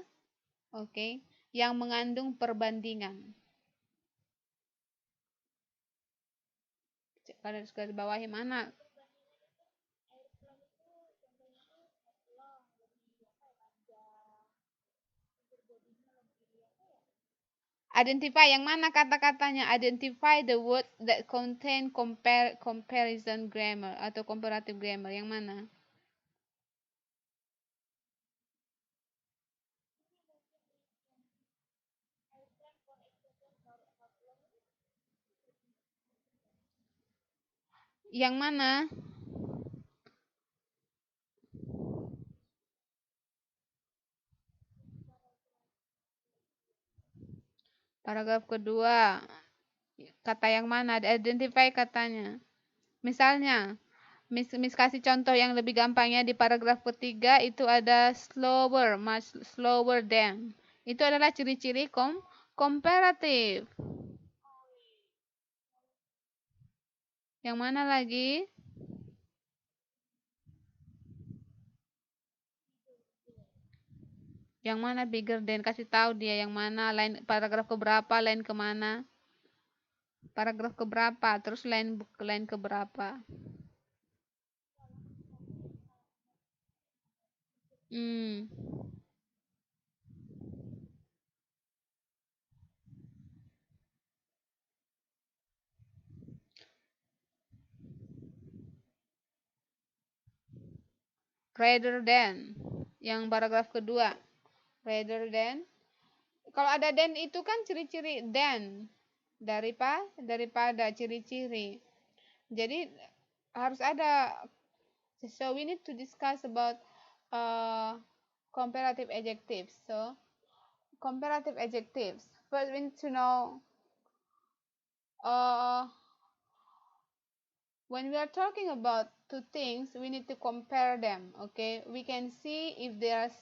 okay, yang mengandung perbandingan. Kalian harus garis bawahi mana? Identify yang mana kata-katanya? Identify the word that contain comparison grammar atau comparative grammar. Yang mana? Yang mana? Paragraf kedua. Kata yang mana? Identify katanya. Misalnya, Miss kasih contoh yang lebih gampangnya di paragraf ketiga itu ada slower, much slower than. Itu adalah ciri-ciri comparative. Yang mana lagi? Yang mana bigger than? Kasih tahu dia yang mana, line paragraf keberapa, line kemana? Paragraf keberapa, terus line keberapa? Rather than. Yang paragraf kedua. Rather than. Kalau ada than itu kan ciri-ciri than. Daripada ciri-ciri. Jadi harus ada. So we need to discuss about comparative adjectives. So comparative adjectives. First we need to know when we are talking about two things, we need to compare them. Okay, we can see if they are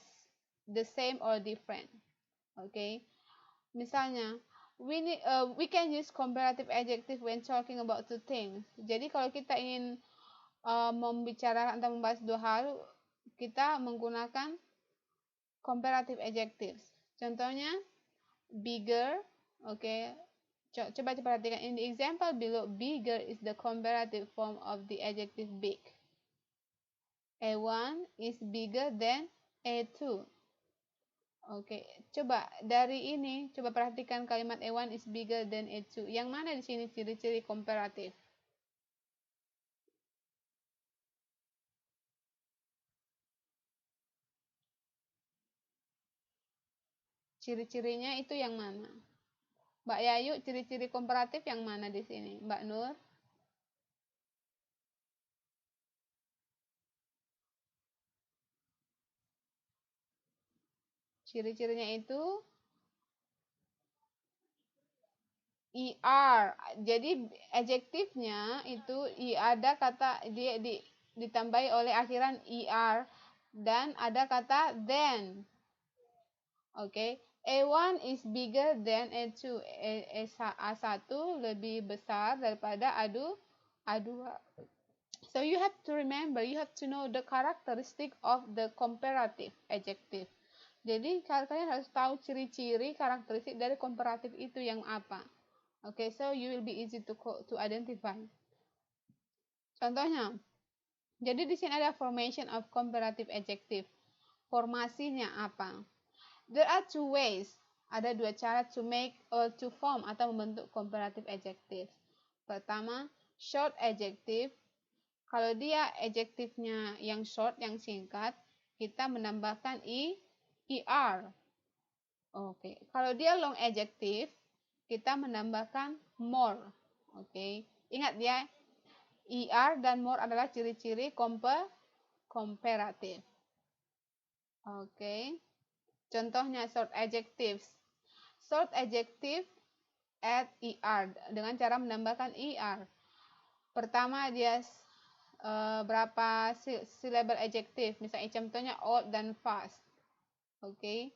the same or different. Okay, misalnya we can use comparative adjective when talking about two things. Jadi kalau kita ingin membicarakan atau membahas dua hal, kita menggunakan comparative adjectives. Contohnya bigger, okay. Coba perhatikan in the example below, bigger is the comparative form of the adjective big. A1 is bigger than A2. Oke, coba dari ini, coba perhatikan kalimat A1 is bigger than A2. Yang mana di sini ciri-ciri komparatif? Ciri-cirinya itu yang mana? Mbak Yayu, ciri-ciri komparatif yang mana di sini? Mbak Nur? Ciri-cirinya itu ER. Jadi adjektifnya itu ada kata dia ditambahi oleh akhiran ER dan ada kata than. Oke. A1 is bigger than A2. A1 lebih besar daripada A2. So you have to remember, you have to know the characteristic of the comparative adjective. Jadi kalian harus tahu ciri-ciri karakteristik dari komparatif itu yang apa. Okay, so you will be easy to identify. Contohnya, jadi di sini ada formation of comparative adjective. Formasinya apa? There are two ways. Ada dua cara to make or to form atau membentuk comparative adjective. Pertama, short adjective. Kalau dia adjektifnya yang short, yang singkat, kita menambahkan er. Oke. Kalau dia long adjective, kita menambahkan more. Oke. Ingat ya, er dan more adalah ciri-ciri comparative. Oke. Contohnya short adjectives. Short adjective add er dengan cara menambahkan er. Pertama dia berapa syllable adjective, misalnya contohnya old dan fast. Oke.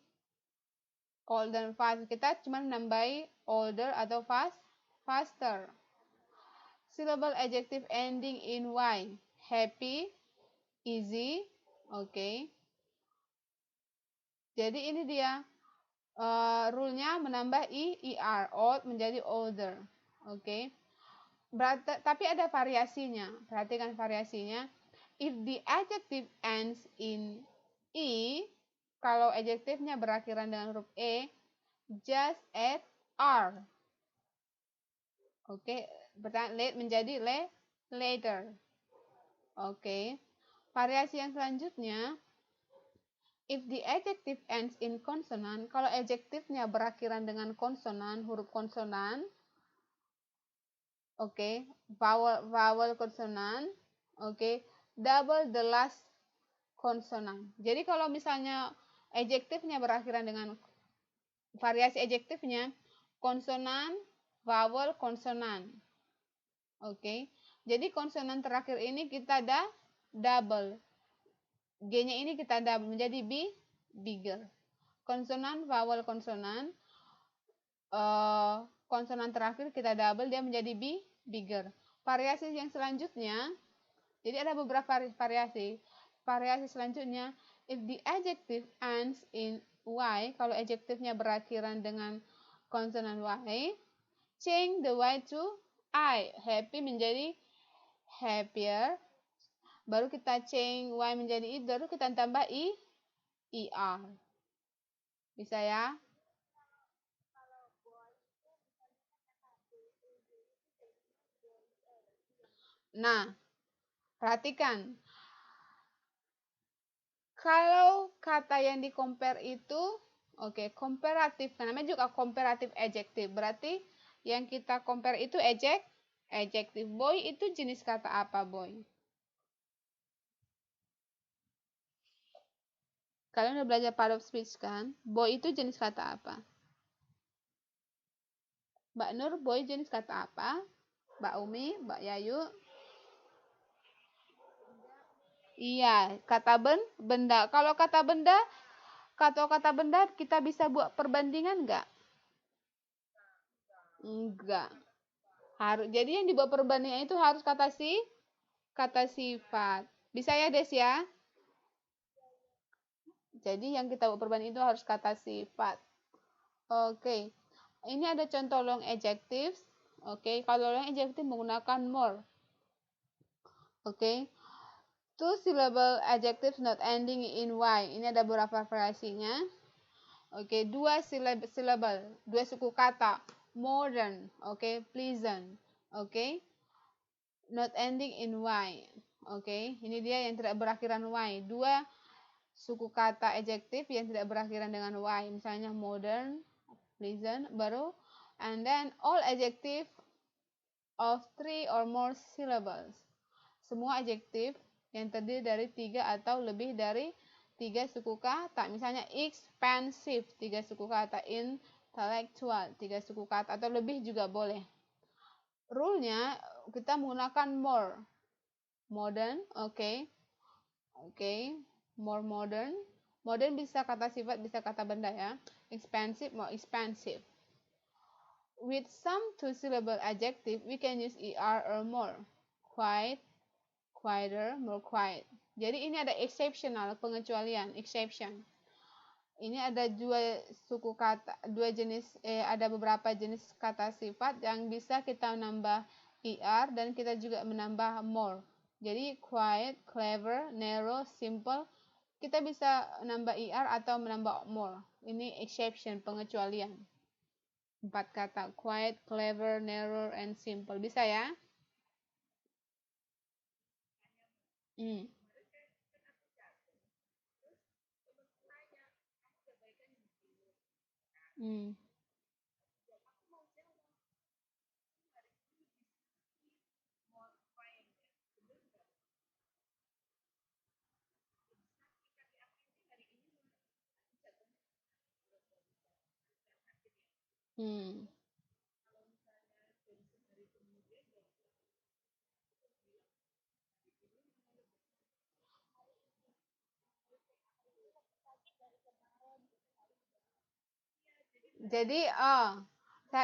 Old dan fast, kita cuma menambahi older atau faster. Syllable adjective ending in y, happy, easy. Oke. Jadi ini dia rule-nya menambah er, old menjadi older. Oke. Tapi ada variasinya. Perhatikan variasinya. If the adjective ends in e, kalau adjektifnya berakhiran dengan huruf e, just add r. Oke, late menjadi later. Oke. Variasi yang selanjutnya, if the adjective ends in consonant, kalau adjektifnya berakhiran dengan konsonan, huruf konsonan, oke, vowel konsonan, oke, double the last konsonan. Jadi kalau misalnya adjektifnya berakhiran dengan variasi adjektifnya konsonan, vowel, konsonan. Oke. Jadi konsonan terakhir ini kita ada double. G-nya ini kita double menjadi bigger. Konsonan, vowel, konsonan. Konsonan terakhir kita double, dia menjadi bigger. Variasi yang selanjutnya, jadi ada beberapa variasi. Variasi selanjutnya, if the adjective ends in y, kalau adjektifnya berakhiran dengan konsonan y, change the y to I. Happy menjadi happier. Baru kita change y menjadi i, baru kita tambah er. Bisa ya? Nah, perhatikan. Kalau kata yang di compare itu, oke, komparatif. Namanya juga comparative adjective. Berarti yang kita compare itu adjective. Boy itu jenis kata apa, boy? Kalian udah belajar part of speech kan? Boy itu jenis kata apa? Mbak Nur, boy jenis kata apa? Mbak Umi, Mbak Yayu? Iya, kata benda. Kalau kata benda kita bisa buat perbandingan enggak? Enggak. Jadi yang dibuat perbandingan itu harus kata sifat. Bisa ya, Des ya? Jadi yang kita buat perbandingan itu harus kata sifat. Oke. Ini ada contoh long adjectives. Oke, kalau long adjective menggunakan more. Oke. Two syllable adjectives not ending in y. Ini ada beberapa variasinya. Oke, dua syllable, dua suku kata. Modern, oke, pleasant, oke. Not ending in y. Oke, ini dia yang tidak berakhiran y. Dua suku kata adjektif yang tidak berakhiran dengan y. Misalnya modern, pleasant, baru And then all adjective of 3 or more syllables. Semua adjektif yang terdiri dari 3 atau lebih dari 3 suku kata. Misalnya expensive, 3 suku kata. Intellectual, 3 suku kata. Atau lebih juga boleh. Rule-nya kita menggunakan more. Modern, oke. More modern. Modern bisa kata sifat, bisa kata benda ya. Expensive, more expensive. With some two-syllable adjective, we can use er or more. Quiet, quieter, more quiet. Jadi ini ada exceptional, pengecualian, exception. Ini ada dua suku kata, ada beberapa jenis kata sifat yang bisa kita menambah er dan kita juga menambah more. Jadi quiet, clever, narrow, simple, kita bisa menambah er atau menambah more. Ini exception, pengecualian. 4 kata, quiet, clever, narrow, and simple. Bisa ya? Hmm. Hmm. Hmm. Jadi,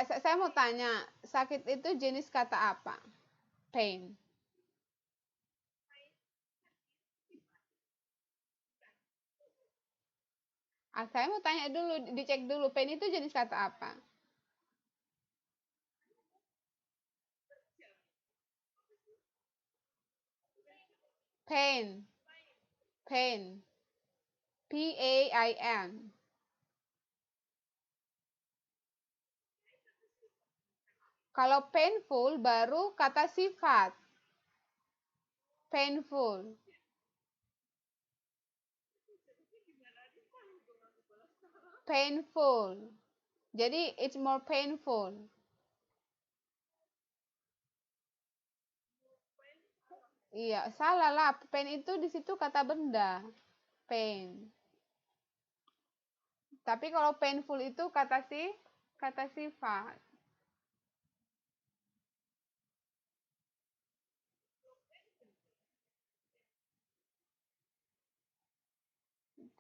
saya mau tanya, sakit itu jenis kata apa? Pain. Saya mau tanya dulu, dicek dulu, pain itu jenis kata apa? Pain. Pain. Pain. Kalau painful baru kata sifat. Painful. Painful. Jadi it's more painful. Iya, salah lah. Pain itu di situ kata benda. Pain. Tapi kalau painful itu kata sifat.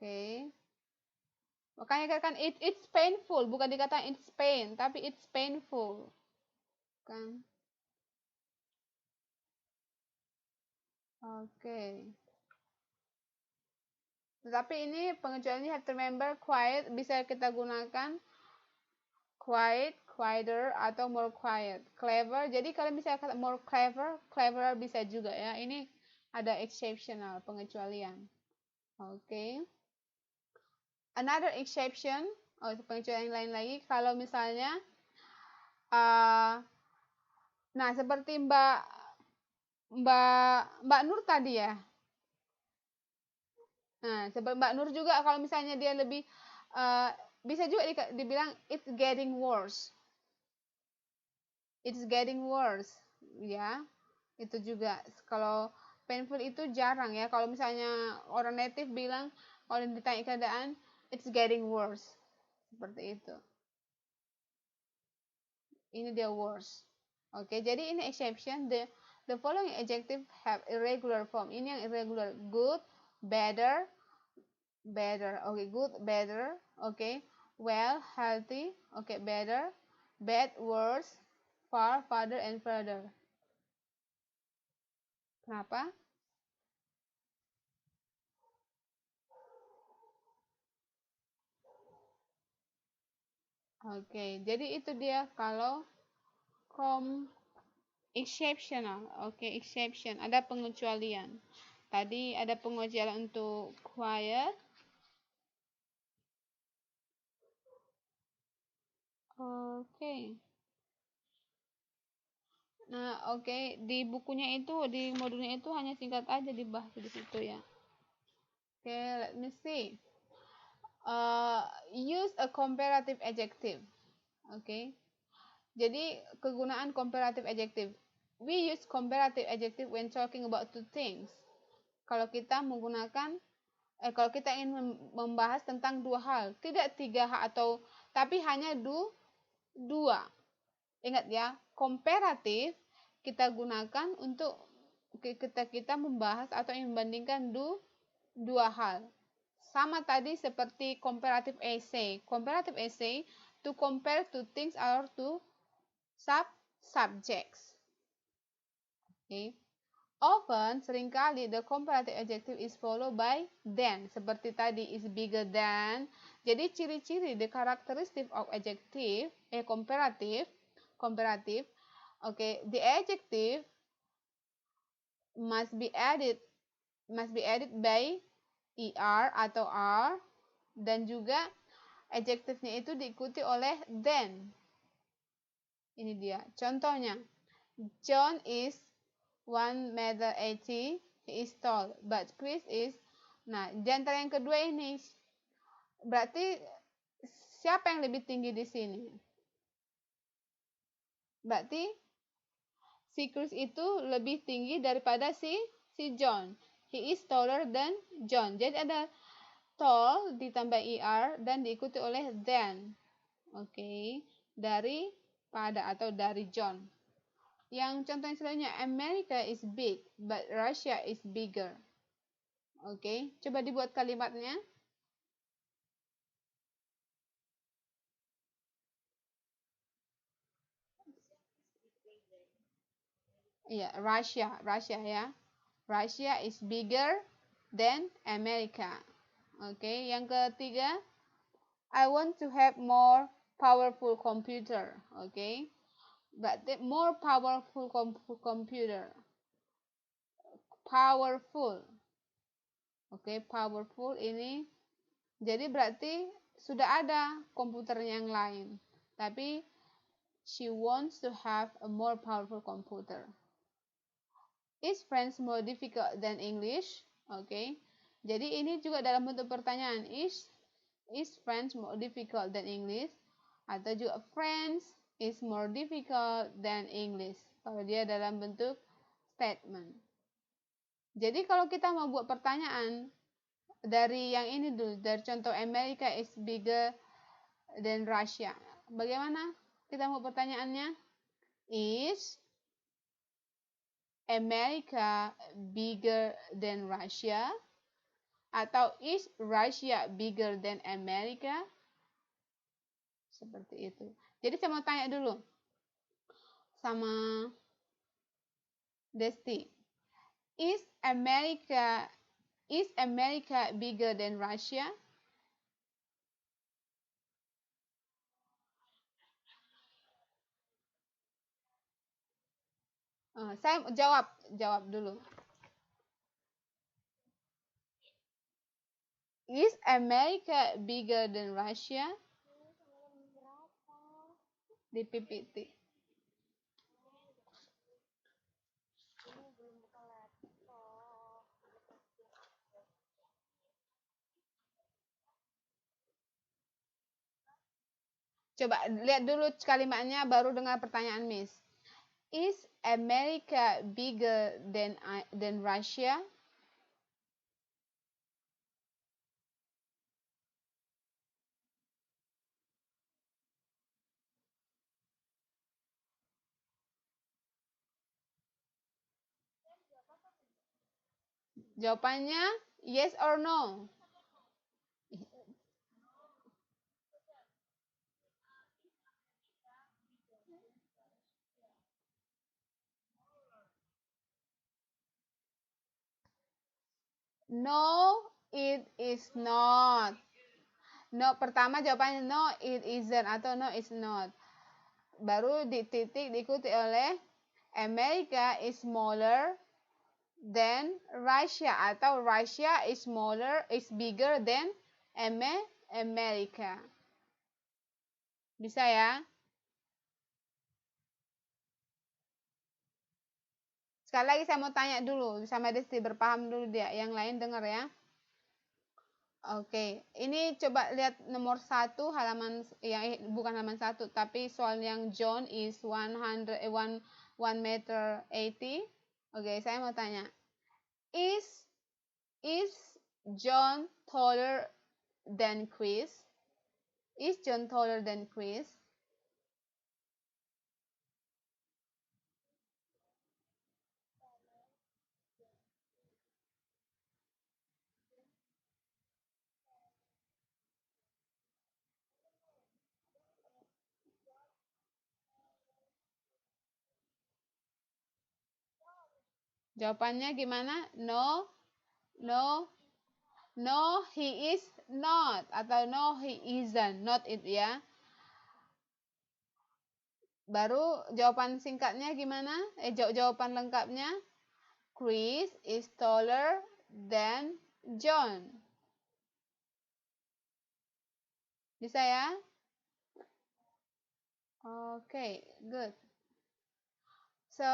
Oke. Makanya kan it's painful, bukan dikatakan it's pain, tapi it's painful. Kan? Oke. Tetapi ini pengecualiannya have to remember quiet bisa kita gunakan quiet, quieter atau more quiet. Clever. Jadi kalau misalnya kata more clever, cleverer bisa juga ya. Ini ada exceptional, pengecualian. Oke. Another exception, pengecualian yang lain lagi kalau misalnya nah seperti Mbak Nur tadi ya. Nah, seperti Mbak Nur juga kalau misalnya dia lebih bisa juga dibilang it's getting worse. It's getting worse, ya. Itu juga kalau painful itu jarang ya. Kalau misalnya orang native bilang kalau ditanya keadaan it's getting worse. Seperti itu. Ini dia worse. Oke, jadi ini exception. The following adjective have irregular form. Ini yang irregular. Good, better, okay, good, better, okay, well, healthy, okay, better, bad, worse, far, farther, and further. Kenapa? Oke, jadi itu dia kalau exceptional, oke, exception, ada pengecualian. Tadi ada pengecualian untuk quiet. Oke. Nah, oke, di bukunya itu, di modulnya itu hanya singkat aja dibahas di situ ya. Oke, let me see. Use a comparative adjective. Okay. Jadi kegunaan comparative adjective. We use comparative adjective when talking about two things. Kalau kita menggunakan kalau kita ingin membahas tentang dua hal, tidak tiga hal tapi hanya dua. Ingat ya, komparatif kita gunakan untuk kita membahas atau membandingkan dua hal. Sama tadi seperti comparative essay. Comparative essay to compare two things or two subjects. Okay. Often, seringkali the comparative adjective is followed by than. Seperti tadi, is bigger than. Jadi ciri-ciri, the characteristic of adjective, comparative. Okay, the adjective must be added by er atau are, dan juga adjektifnya itu diikuti oleh than. Ini dia. Contohnya, John is 1 meter 80, he is tall, but Chris is. Nah, di antara yang kedua ini, berarti siapa yang lebih tinggi di sini? Berarti si Chris itu lebih tinggi daripada si John. He is taller than John. Jadi ada tall ditambah er dan diikuti oleh than. Oke, daripada atau dari John. Yang contoh yang selanjutnya, America is big, but Russia is bigger. Oke, coba dibuat kalimatnya. Iya, Russia ya. Russia is bigger than America. Oke, yang ketiga, I want to have more powerful computer. Oke. But the more powerful computer. Powerful. Oke, powerful ini. Jadi berarti sudah ada komputer yang lain. Tapi she wants to have a more powerful computer. Is French more difficult than English? Oke. Jadi ini juga dalam bentuk pertanyaan. Is French more difficult than English? Atau juga French is more difficult than English. Kalau dia dalam bentuk statement. Jadi kalau kita mau buat pertanyaan dari yang ini dulu, dari contoh America is bigger than Russia. Bagaimana kita mau pertanyaannya? Is America bigger than Russia? Atau is Russia bigger than America? Seperti itu. Jadi saya mau tanya dulu sama Desti. Is America bigger than Russia? Saya jawab dulu. Is America bigger than Russia? Di PPT. Coba lihat dulu kalimatnya, baru dengar pertanyaan Miss. Is America bigger than Russia? Jawabannya yes or no. No, it is not. No, pertama jawabannya no, it isn't atau no, it's not. Baru di titik diikuti oleh America is smaller than Russia atau Russia is bigger than America. Bisa ya? Sekali lagi saya mau tanya dulu sama Desti, berpaham dulu dia. Yang lain dengar ya. Oke, ini coba lihat nomor 1 halaman yang bukan halaman 1 tapi soal yang John is 1 meter 80. Oke, saya mau tanya. Is John taller than Chris? Is John taller than Chris? Jawabannya gimana? No, no, no, he is not atau no, he isn't. Not it ya. Baru jawaban singkatnya gimana? Jawaban lengkapnya. Chris is taller than John. Bisa ya? Okay, good. So,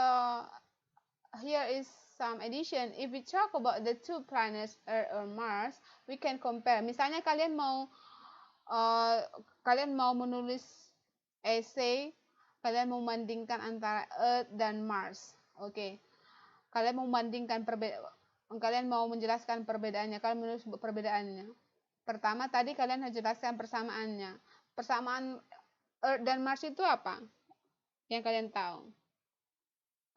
here is some addition. If we talk about the two planets, Earth or Mars, we can compare. Misalnya kalian mau menulis essay, kalian mau membandingkan antara Earth dan Mars. Oke. Kalian mau membandingkan kalian mau menjelaskan perbedaannya, kalian menulis perbedaannya. Pertama tadi kalian harus jelaskan persamaannya. Persamaan Earth dan Mars itu apa? Yang kalian tahu?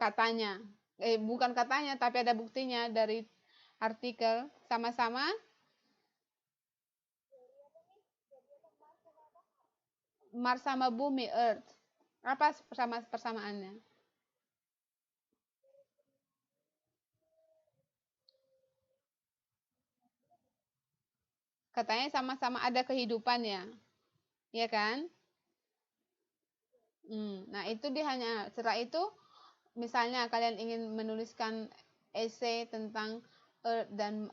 Katanya. Bukan katanya, tapi ada buktinya dari artikel. Sama-sama Mars sama bumi, Earth. Apa persamaannya? Katanya sama-sama ada kehidupannya. Ya kan? Nah, itu dia hanya setelah itu misalnya kalian ingin menuliskan essay tentang Earth dan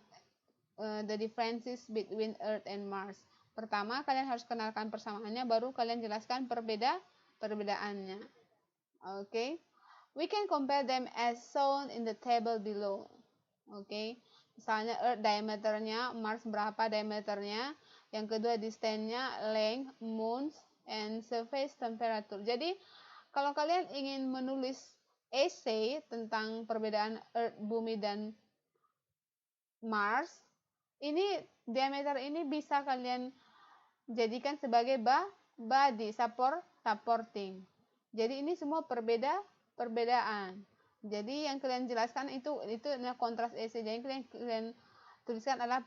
the differences between Earth and Mars. Pertama, kalian harus kenalkan persamaannya, baru kalian jelaskan perbedaannya. Okay? We can compare them as shown in the table below. Okay? Misalnya Earth diameternya, Mars berapa diameternya, yang kedua distance-nya, length, moons, and surface temperature. Jadi, kalau kalian ingin menulis essay tentang perbedaan Earth, bumi, dan Mars, ini diameter ini bisa kalian jadikan sebagai body supporting. Jadi ini semua perbedaan. Jadi yang kalian jelaskan itu kontras essay. Jadi kalian tuliskan adalah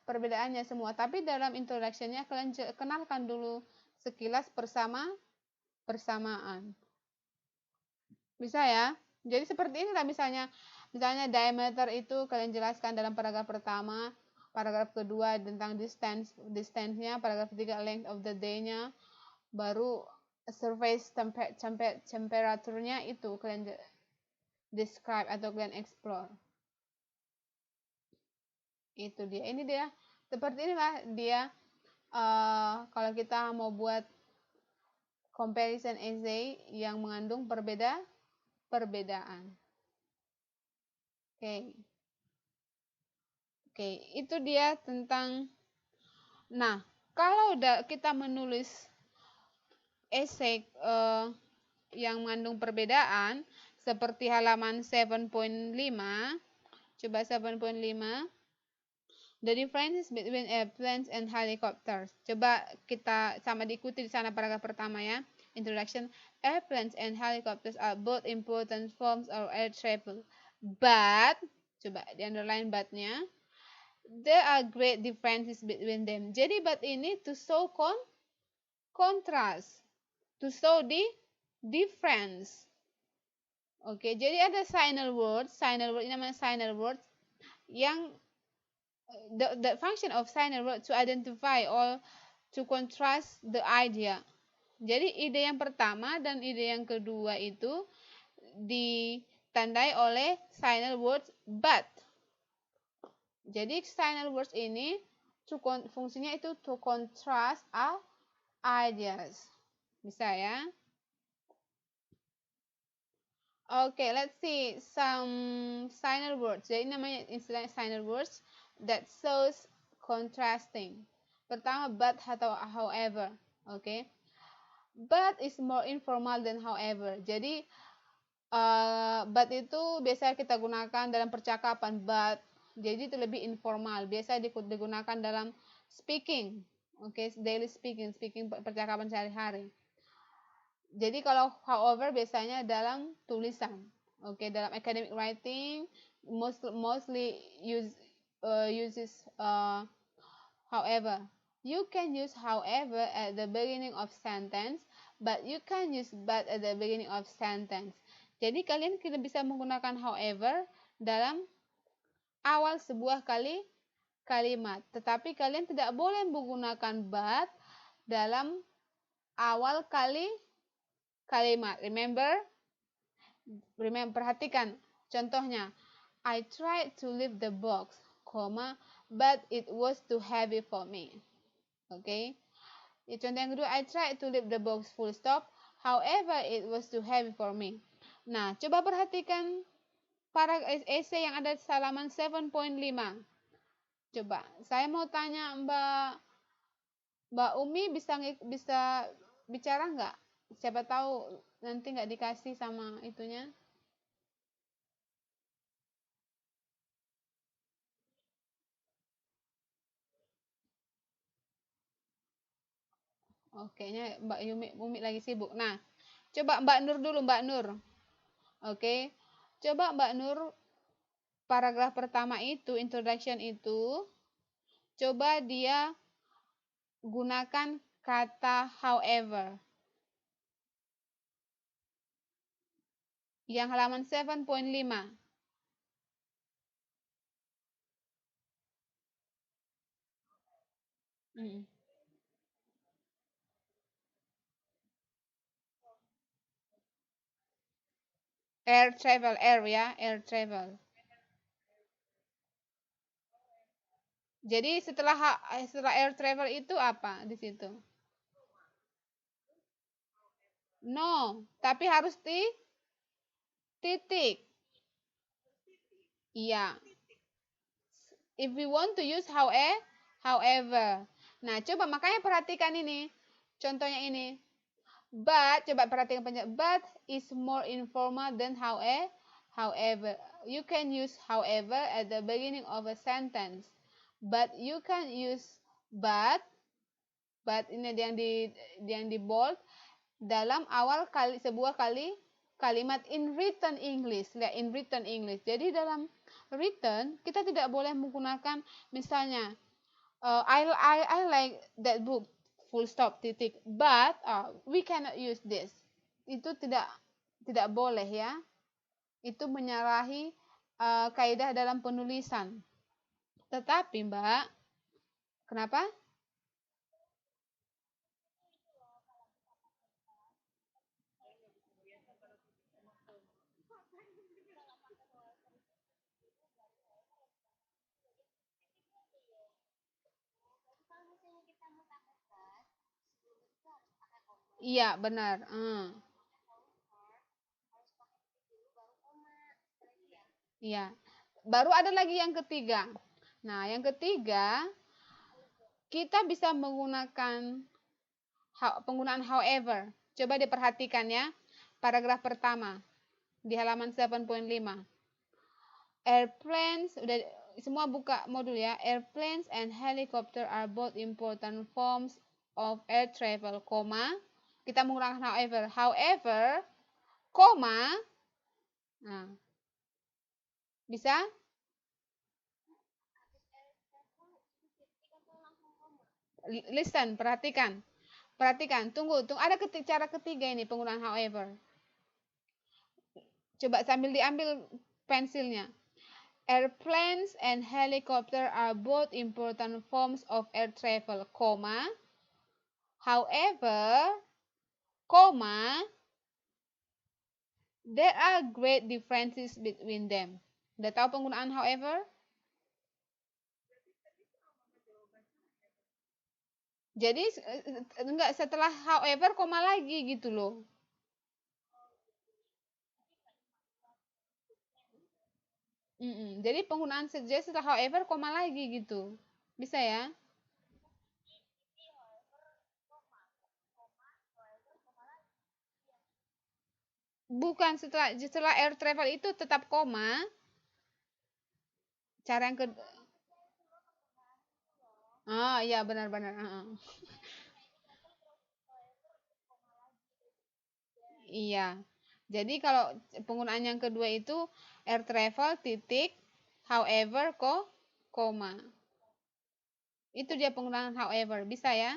perbedaannya semua. Tapi dalam introduction-nya kalian kenalkan dulu sekilas persamaan. Bisa ya? Jadi seperti inilah misalnya diameter itu kalian jelaskan dalam paragraf pertama, paragraf kedua tentang distance-nya, paragraf ketiga length of the day-nya, baru surface temperature-nya itu kalian describe atau kalian explore. Itu dia. Ini dia. Seperti inilah dia kalau kita mau buat comparison essay yang mengandung perbedaan. Oke, itu dia tentang. Nah, kalau kita menulis essay yang mengandung perbedaan seperti halaman 7.5, coba 7.5, the differences between airplanes and helicopters. Coba kita sama diikuti di sana paragraf pertama ya. Introduction. Airplanes and helicopters are both important forms of air travel. But, coba di underline but-nya, there are great differences between them. Jadi but ini to show contrast, to show the difference. Oke, jadi ada signal word ini namanya signal word yang the function of signal word to identify or to contrast the idea. Jadi ide yang pertama dan ide yang kedua itu ditandai oleh signal words but. Jadi signal words ini fungsinya itu to contrast ideas. Bisa ya? Okay, let's see some signal words. Jadi namanya istilah signal words that shows contrasting. Pertama, but atau however. Oke. But is more informal than however. Jadi but itu biasa kita gunakan dalam percakapan, but jadi itu lebih informal. Biasa digunakan dalam speaking. Oke, daily speaking percakapan sehari-hari. Jadi kalau however biasanya dalam tulisan. Oke, dalam academic writing mostly uses however. You can use however at the beginning of sentence, but you can use but at the beginning of sentence. Jadi kalian bisa menggunakan however dalam awal sebuah kalimat, tetapi kalian tidak boleh menggunakan but dalam awal kalimat. Remember, perhatikan contohnya. I tried to lift the box, but it was too heavy for me. Oke. Contoh yang kedua, I tried to lift the box, full stop. However, it was too heavy for me. Nah, coba perhatikan para essay yang ada di halaman 7.5. Coba, saya mau tanya Mbak Umi bisa bicara nggak? Siapa tahu nanti nggak dikasih sama itunya. Kayaknya Mbak Umi lagi sibuk. Nah, coba Mbak Nur dulu, Mbak Nur. Oke. Coba Mbak Nur, paragraf pertama itu, introduction itu, coba dia gunakan kata however. Yang halaman 7.5. Air travel, air ya, air travel. Jadi setelah air travel itu apa di situ? No, tapi harus titik. Iya. If we want to use however. Nah, coba makanya perhatikan ini. Contohnya ini. But, coba perhatikan penjelasan. But is more informal than however. You can use however at the beginning of a sentence. But you can use but ini yang di bold dalam awal sebuah kalimat in written English. Lihat, in written English. Jadi dalam written kita tidak boleh menggunakan misalnya I like that book, full stop, titik, but we cannot use this. Itu tidak boleh ya. Itu menyalahi kaidah dalam penulisan. Tetapi Mbak, kenapa? Iya, benar. Iya. Baru ada lagi yang ketiga. Nah, yang ketiga, kita bisa menggunakan penggunaan however. Coba diperhatikan ya. Paragraf pertama di halaman 7.5. Airplanes, udah semua buka modul ya. Airplanes and helicopter are both important forms of air travel, kita menggunakan however. However, nah, bisa? Listen, perhatikan. Tunggu, ada cara ketiga ini penggunaan however. Coba sambil diambil pensilnya. Airplanes and helicopter are both important forms of air travel, however, there are great differences between them. Udah tahu penggunaan however? Jadi enggak, setelah however koma lagi gitu loh. Jadi penggunaan setelah however koma lagi gitu. Bisa ya? Bukan, setelah air travel itu tetap koma. Cara yang kedua. Oh iya, benar-benar. Iya. Jadi kalau penggunaan yang kedua itu air travel titik however koma. Itu dia penggunaan however. Bisa ya?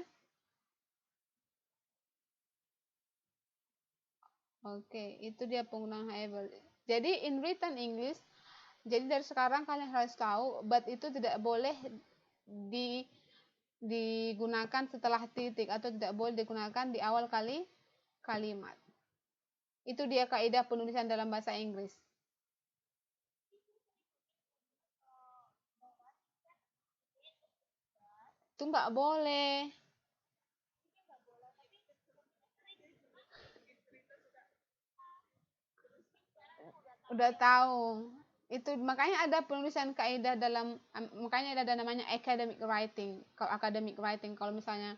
Oke, itu dia penggunaan however. Jadi in written English, jadi dari sekarang kalian harus tahu but itu tidak boleh di digunakan setelah titik atau tidak boleh digunakan di awal kalimat. Itu dia kaidah penulisan dalam bahasa Inggris. Itu nggak boleh. Udah tahu. Itu makanya ada penulisan kaidah dalam, makanya ada namanya academic writing. Kalau academic writing, kalau misalnya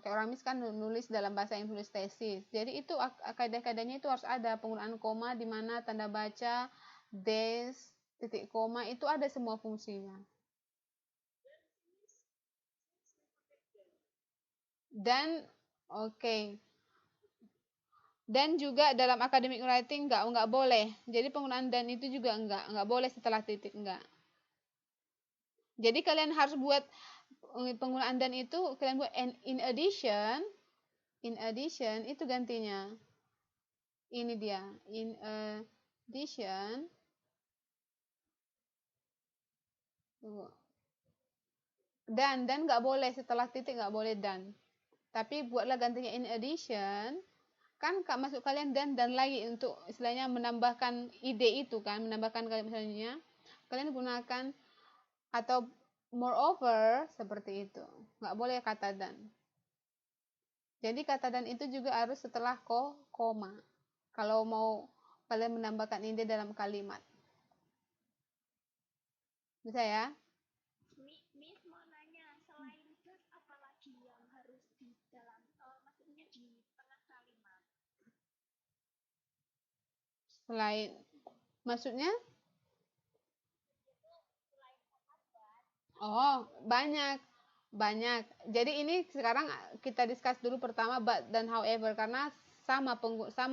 kayak orang mis kan nulis dalam bahasa yang tulis tesis. Jadi itu kaidah-kaidahnya itu harus ada penggunaan koma di mana tanda baca, dash, titik koma itu ada semua fungsinya. Dan oke. Okay. Dan juga dalam academic writing nggak boleh. Jadi penggunaan dan itu juga nggak boleh setelah titik, nggak. Jadi kalian harus buat penggunaan dan itu kalian buat and in addition itu gantinya. Ini dia, in addition. Dan nggak boleh setelah titik, nggak boleh dan. Tapi buatlah gantinya in addition. Kan masuk kalian dan lagi untuk istilahnya menambahkan ide itu kan, menambahkan kalimat misalnya kalian gunakan atau moreover seperti itu, nggak boleh kata dan. Jadi kata dan itu juga harus setelah koma kalau mau kalian menambahkan ide dalam kalimat. Bisa ya? Miss mau nanya, selain plus apa lagi yang harus di dalam, maksudnya di tengah kalimat? Selain, maksudnya? Oh, banyak. Banyak. Jadi ini sekarang kita discuss dulu pertama but dan however karena sama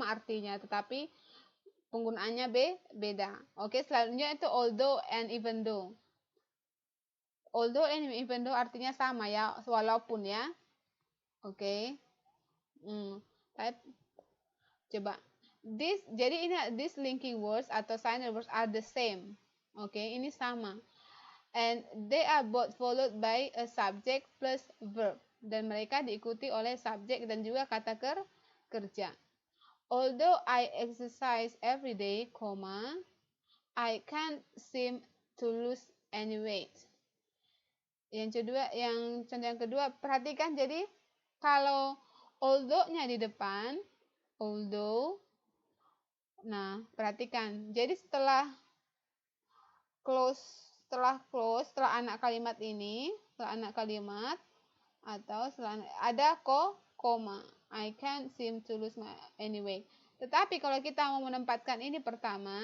artinya tetapi penggunaannya beda. Oke, selanjutnya itu although and even though. Although and even though artinya sama ya, walaupun ya. Oke. Type coba. Jadi ini this linking words atau sign words are the same. Oke, ini sama. And they are both followed by a subject plus verb. Dan mereka diikuti oleh subjek dan juga kata kerja. Although I exercise every day, I can't seem to lose any weight. Contoh yang kedua, perhatikan jadi kalau although-nya di depan, although, nah perhatikan. Jadi setelah setelah anak kalimat ini, setelah anak kalimat atau setelah ada koma. I can't seem to lose my anyway. Tetapi kalau kita mau menempatkan ini pertama,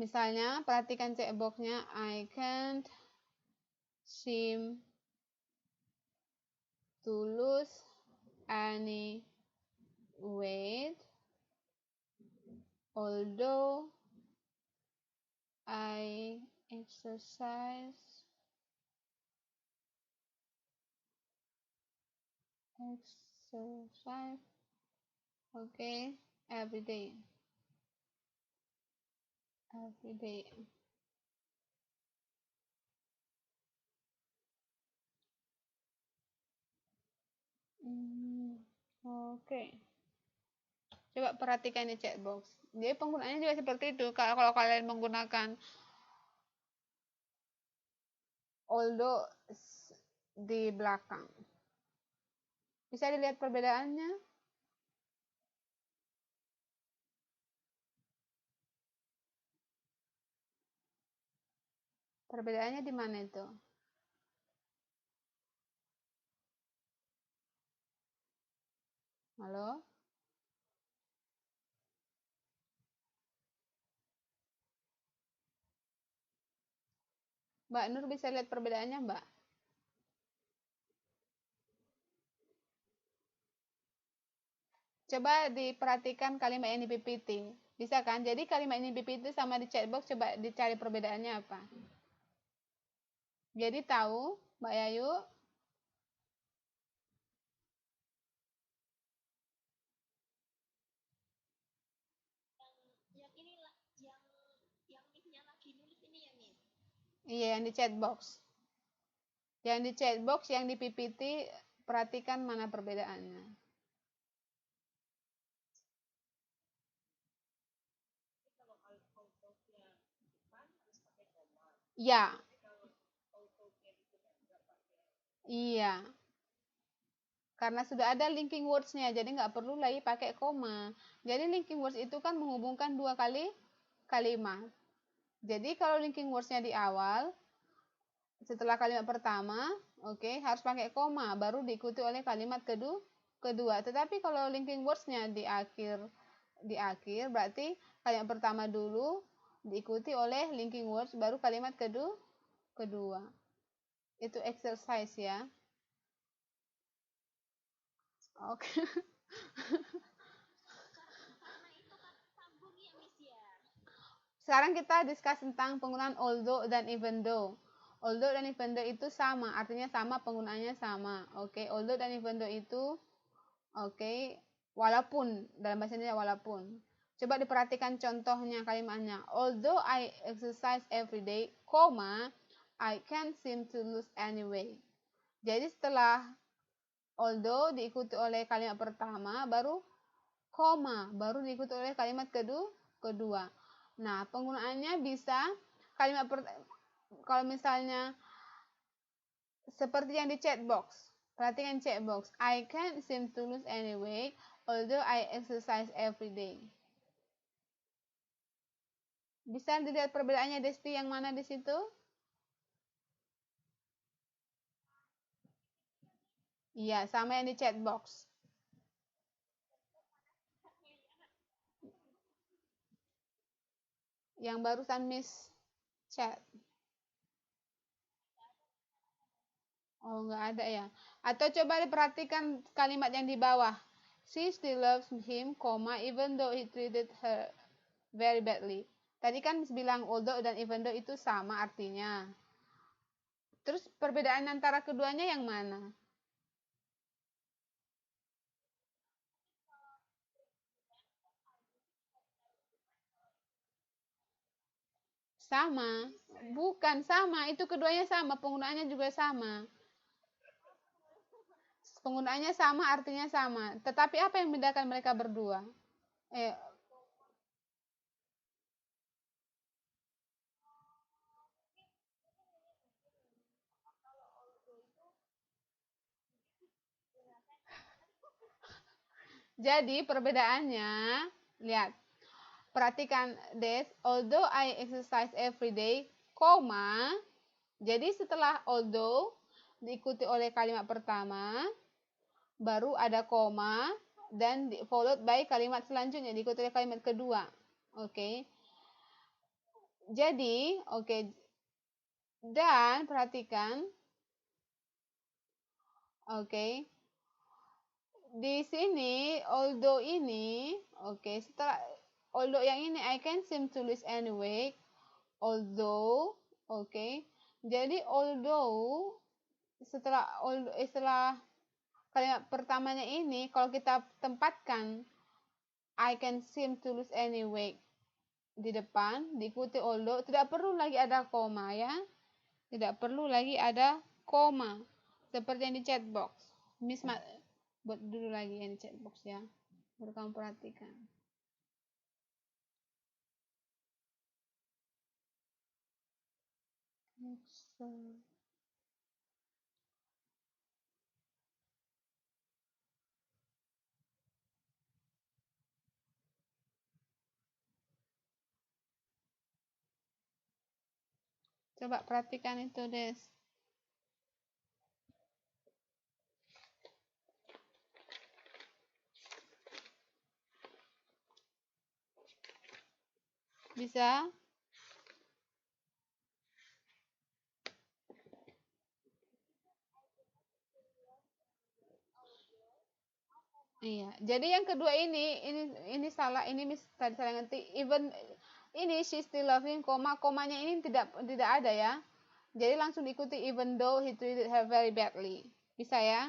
misalnya perhatikan checkboxnya I can't seem to lose any weight although I exercise okay every day. Oke. Coba perhatikan di chatbox. Jadi penggunaannya juga seperti itu. Kalau kalian menggunakan although di belakang. Bisa dilihat perbedaannya? Perbedaannya di mana itu? Halo? Mbak Nur bisa lihat perbedaannya, Mbak? Coba diperhatikan kalimat yang di PPT. Bisa kan? Jadi kalimat yang di PPT sama di chatbox coba dicari perbedaannya apa. Jadi tahu, Mbak Yayu? Yang ini lah, yang miss-nya lagi nulis ini ya, Miss. Iya, yang di chatbox. Yang di chatbox, yang di PPT, perhatikan mana perbedaannya. Ya. Iya. Karena sudah ada linking words-nya, jadi nggak perlu lagi pakai koma. Jadi linking words itu kan menghubungkan dua kali kalimat. Jadi kalau linking words-nya di awal, setelah kalimat pertama, oke, harus pakai koma, baru diikuti oleh kalimat kedua. Tetapi kalau linking words-nya di akhir, berarti kalimat pertama dulu, diikuti oleh linking words, baru kalimat kedua. Itu exercise ya. Oke. Karena itu kan sambung ya, Miss ya. Sekarang kita discuss tentang penggunaan although dan even though. Although dan even though itu sama, artinya sama, penggunaannya sama. Oke, although dan even though itu oke, walaupun dalam bahasa Indonesia walaupun. Coba diperhatikan contohnya kalimatnya. Although I exercise every day, I can't seem to lose anyway. Jadi setelah although diikuti oleh kalimat pertama, baru baru diikuti oleh kalimat kedua. Nah, penggunaannya bisa kalau misalnya seperti yang di chatbox. Perhatikan chatbox. I can't seem to lose any weight although I exercise every day. Bisa dilihat perbedaannya Desti yang mana di situ? Iya, sama yang di chatbox. Yang barusan Miss chat. Oh, nggak ada ya. Atau coba diperhatikan kalimat yang di bawah. She still loves him, even though he treated her very badly. Tadi kan bilang although dan even though itu sama artinya. Terus perbedaan antara keduanya yang mana? Sama. Bukan sama, itu keduanya sama, penggunaannya juga sama. Penggunaannya sama, artinya sama. Tetapi apa yang membedakan mereka berdua? Eh, jadi perbedaannya, lihat. Perhatikan this, although I exercise every day, jadi setelah although diikuti oleh kalimat pertama, baru ada koma, dan followed by kalimat selanjutnya diikuti oleh kalimat kedua. Oke. Jadi, dan perhatikan, di sini although ini, setelah although yang ini I can seem to lose anyway, although, jadi although setelah kalimat pertamanya ini, kalau kita tempatkan I can seem to lose anyway di depan, diikuti although, tidak perlu lagi ada koma ya. Tidak perlu lagi ada koma. Seperti yang di chatbox. Miss buat dulu lagi yang di chatbox ya. Baru kamu perhatikan. Coba perhatikan itu, Des. Bisa? Iya. Jadi yang kedua ini salah, ini tadi salah ngerti. Even ini she still loving, komanya ini tidak ada ya. Jadi langsung diikuti even though he treated her very badly. Bisa ya?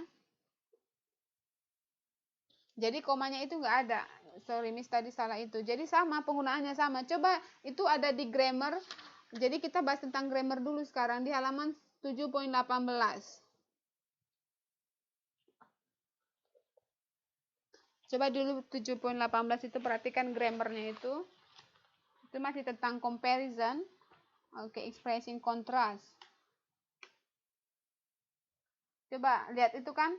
Jadi komanya itu nggak ada. Sorry, Miss tadi salah itu. Jadi sama, penggunaannya sama. Coba itu ada di grammar. Jadi kita bahas tentang grammar dulu sekarang di halaman 7.18. Coba dulu 7.18 itu perhatikan grammarnya itu. Itu masih tentang comparison. Oke, expressing contrast. Coba lihat itu kan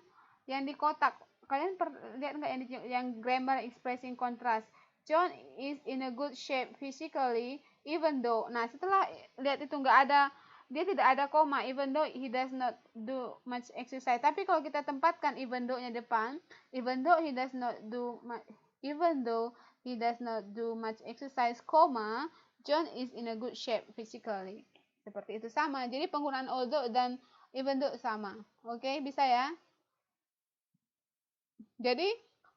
yang di kotak. Kalian lihat nggak yang grammar expressing contrast? John is in a good shape physically even though. Nah, setelah lihat itu nggak ada, dia tidak ada koma, even though he does not do much exercise. Tapi kalau kita tempatkan even though-nya depan, even though he does not do much exercise, koma, John is in a good shape physically. Seperti itu sama. Jadi penggunaan although dan even though sama. Oke, bisa ya? Jadi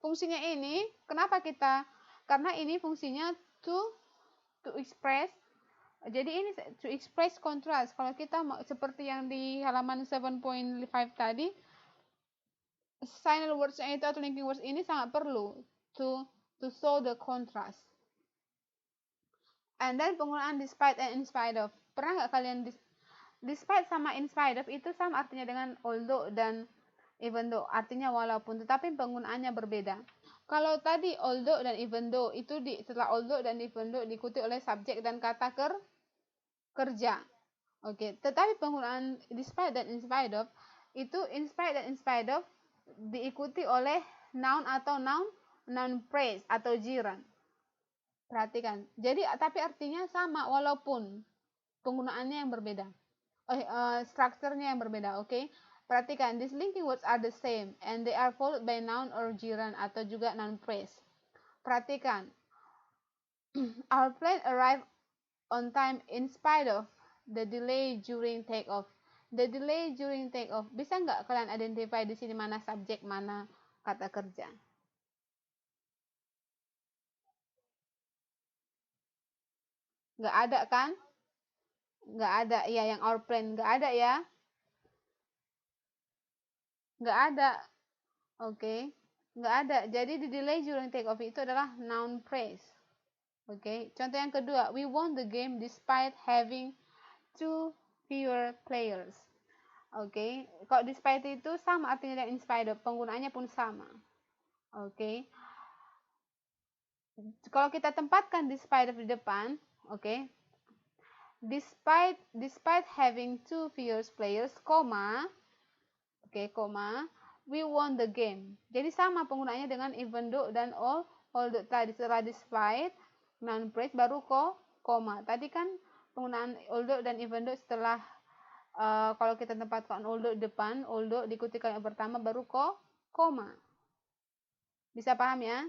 fungsinya ini, kenapa karena ini fungsinya to express. Jadi ini to express contrast. Kalau kita seperti yang di halaman 7.5 tadi, signal words-nya itu atau linking words ini sangat perlu to show the contrast. And then penggunaan despite and in spite of. Pernah nggak kalian despite sama in spite of itu sama artinya dengan although dan even though, artinya walaupun, tetapi penggunaannya berbeda. Kalau tadi although dan even though itu setelah although dan even though diikuti oleh subjek dan kata kerja. Oke, tetapi penggunaan despite dan in spite of itu in spite dan in spite of diikuti oleh noun atau noun phrase atau jiran. Perhatikan. Jadi tapi artinya sama walaupun penggunaannya yang berbeda. Strukturnya yang berbeda, oke? Perhatikan, these linking words are the same and they are followed by noun or jiran atau juga noun phrase. Perhatikan, our plane arrived on time in spite of the delay during take-off. The delay during take-off, bisa nggak kalian identify di sini mana subjek, mana kata kerja? Nggak ada kan? Nggak ada, ya yang our plane nggak ada ya? Nggak ada, oke? Nggak ada. Jadi the delay during take-off itu adalah noun phrase. Oke, contoh yang kedua, we won the game despite having 2 fewer players. Oke, kalau despite itu sama artinya dengan in spite of, penggunaannya pun sama. Oke, kalau kita tempatkan despite of di depan, oke, despite having 2 fewer players, koma, we won the game. Jadi sama penggunaannya dengan even though dan although tadi setelah despite noun phrase baru koma. Tadi kan penggunaan although dan even though setelah kalau kita tempatkan although depan, although diikuti kalimat pertama baru koma. Bisa paham ya?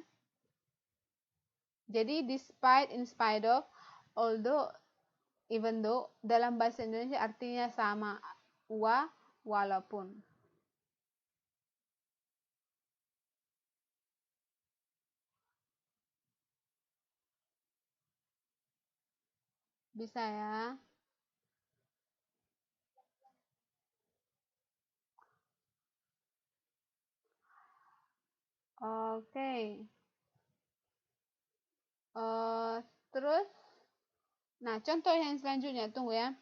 Jadi despite, in spite of, although, even though dalam bahasa Indonesia artinya sama, walaupun. Bisa ya? Oke. Terus, nah contoh yang selanjutnya, tunggu ya.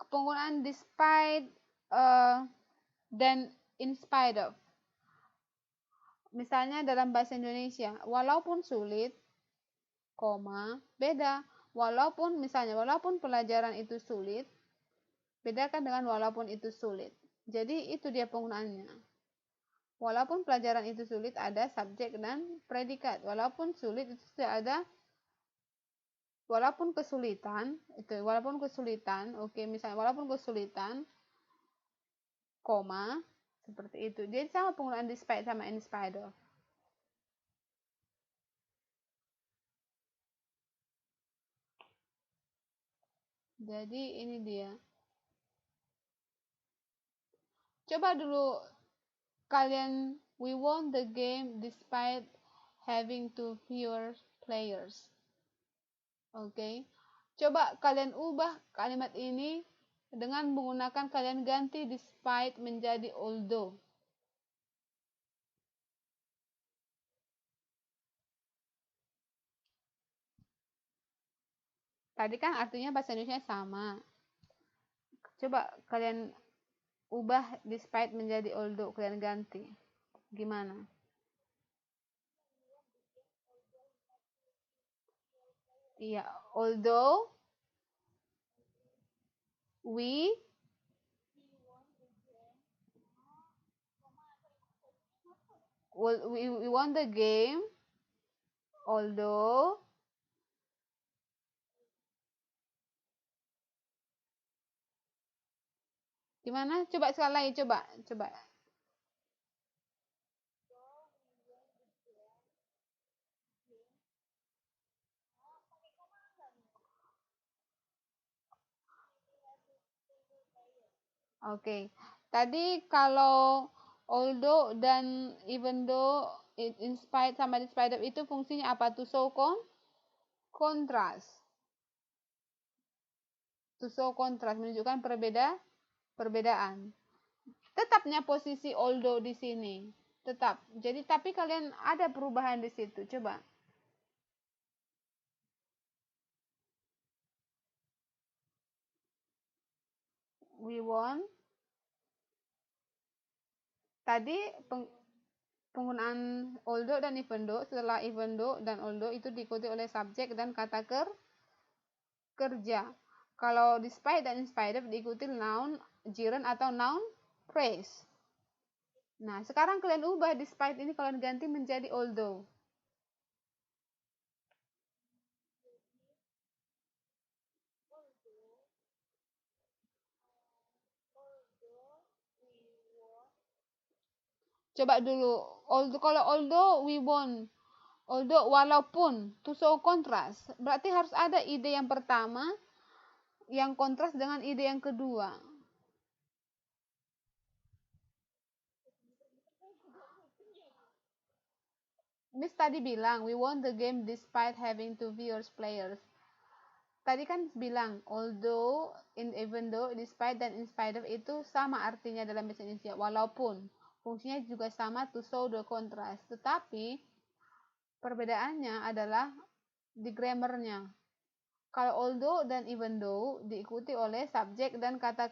Penggunaan despite dan in spite of. Misalnya dalam bahasa Indonesia, walaupun sulit, koma, beda. Walaupun pelajaran itu sulit, bedakan dengan walaupun itu sulit. Jadi itu dia penggunaannya. Walaupun pelajaran itu sulit ada subjek dan predikat. Walaupun sulit itu tidak ada walaupun kesulitan, oke, misalnya walaupun kesulitan, koma, seperti itu. Jadi sama penggunaan despite sama in spite of. Jadi ini dia. Coba dulu kalian, we won the game despite having two fewer players. Oke. Coba kalian ubah kalimat ini dengan menggunakan kalian ganti despite menjadi although. Tadi kan artinya bahasa Indonesia sama. Coba kalian ubah despite menjadi although, kalian ganti. Gimana? Iya, although we won the game, although gimana? Coba sekali lagi, coba. Oke. Tadi kalau although dan even though, in spite sama despite of itu fungsinya apa? To show contrast. To show contrast, menunjukkan perbedaan. Tetapnya posisi although di sini. Tetap. Jadi tapi kalian ada perubahan di situ. Coba. We won. Tadi penggunaan although dan even though, setelah even though dan although itu diikuti oleh subjek dan kata kerja. Kalau despite dan in spite of diikuti noun gerund atau noun phrase. Nah, sekarang kalian ubah despite ini kalian ganti menjadi although. Coba dulu, kalau although we won, although walaupun, to show contrast, berarti harus ada ide yang pertama yang kontras dengan ide yang kedua. Miss tadi bilang, we won the game despite having two fewer players. Tadi kan bilang, although, even though, despite, dan in spite of itu sama artinya dalam bahasa Indonesia. Walaupun, fungsinya juga sama, to show the contrast. Tetapi, perbedaannya adalah di grammarnya. Kalau although dan even though diikuti oleh subjek dan kata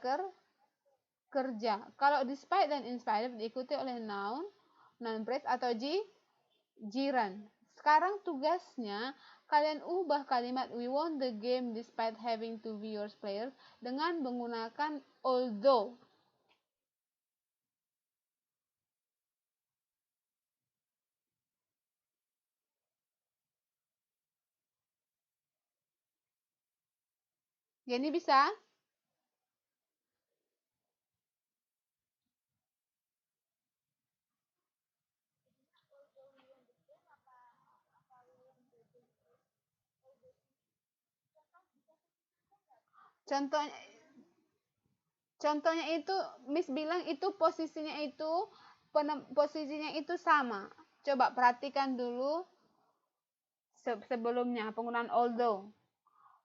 kerja. Kalau despite dan in spite of diikuti oleh noun phrase atau jiran. Sekarang tugasnya kalian ubah kalimat we won the game despite having two fewer players dengan menggunakan although. Jadi bisa? Contohnya itu Miss bilang itu posisinya itu sama. Coba perhatikan dulu sebelumnya penggunaan although.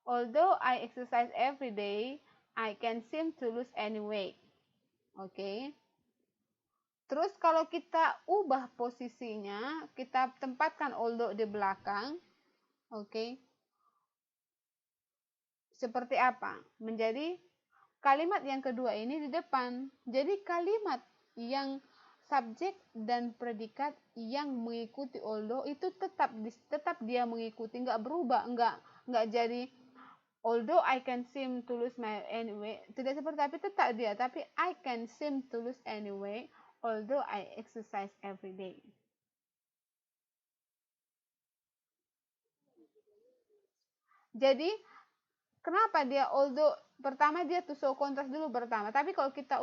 Although I exercise every day, I can seem to lose any weight. Oke. Terus kalau kita ubah posisinya, kita tempatkan although di belakang. Oke. Seperti apa? Menjadi kalimat yang kedua ini di depan. Jadi kalimat yang subjek dan predikat yang mengikuti although itu tetap dia mengikuti, nggak berubah, nggak jadi although I can seem to lose my anyway, tidak seperti tapi tetap dia, tapi I can seem to lose anyway although I exercise every day. Jadi kenapa dia although pertama dia to show contrast dulu pertama, tapi kalau kita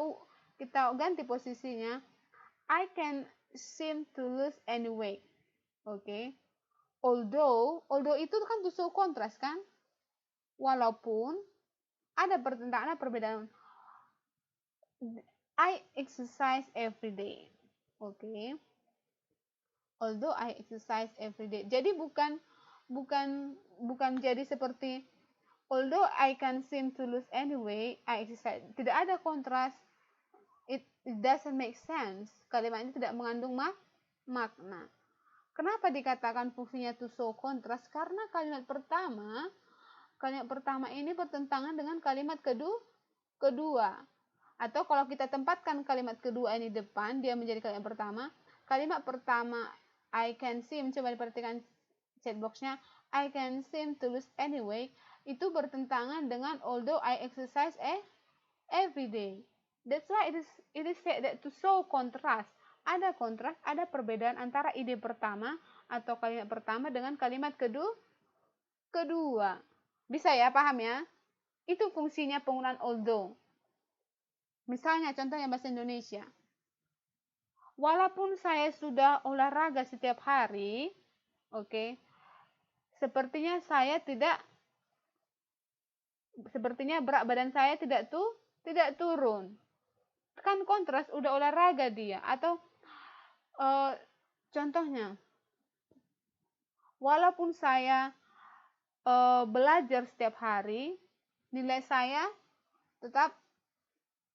ganti posisinya, I can seem to lose anyway. Oke. Although itu kan to show contrast kan? Walaupun ada pertentangan, ada perbedaan. I exercise every day. Oke. Although I exercise every day. Jadi bukan jadi seperti although I can seem to lose anyway, I exercise. Tidak ada kontras. It doesn't make sense. Kalimat ini tidak mengandung makna. Kenapa dikatakan fungsinya to show kontras? Karena kalimat pertama ini bertentangan dengan kalimat kedua. Atau kalau kita tempatkan kalimat kedua ini depan, dia menjadi kalimat pertama. Kalimat pertama I can seem, coba diperhatikan chatboxnya, I can seem to lose anyway, itu bertentangan dengan although I exercise every day. That's why it is said that to show contrast. Ada kontras, ada perbedaan antara ide pertama atau kalimat pertama dengan kalimat kedua. Bisa ya, paham ya? Itu fungsinya penggunaan although. Misalnya contohnya bahasa Indonesia. Walaupun saya sudah olahraga setiap hari, oke, sepertinya berat badan saya tidak turun. Kan kontras, udah olahraga dia. Atau contohnya, walaupun saya belajar setiap hari, nilai saya tetap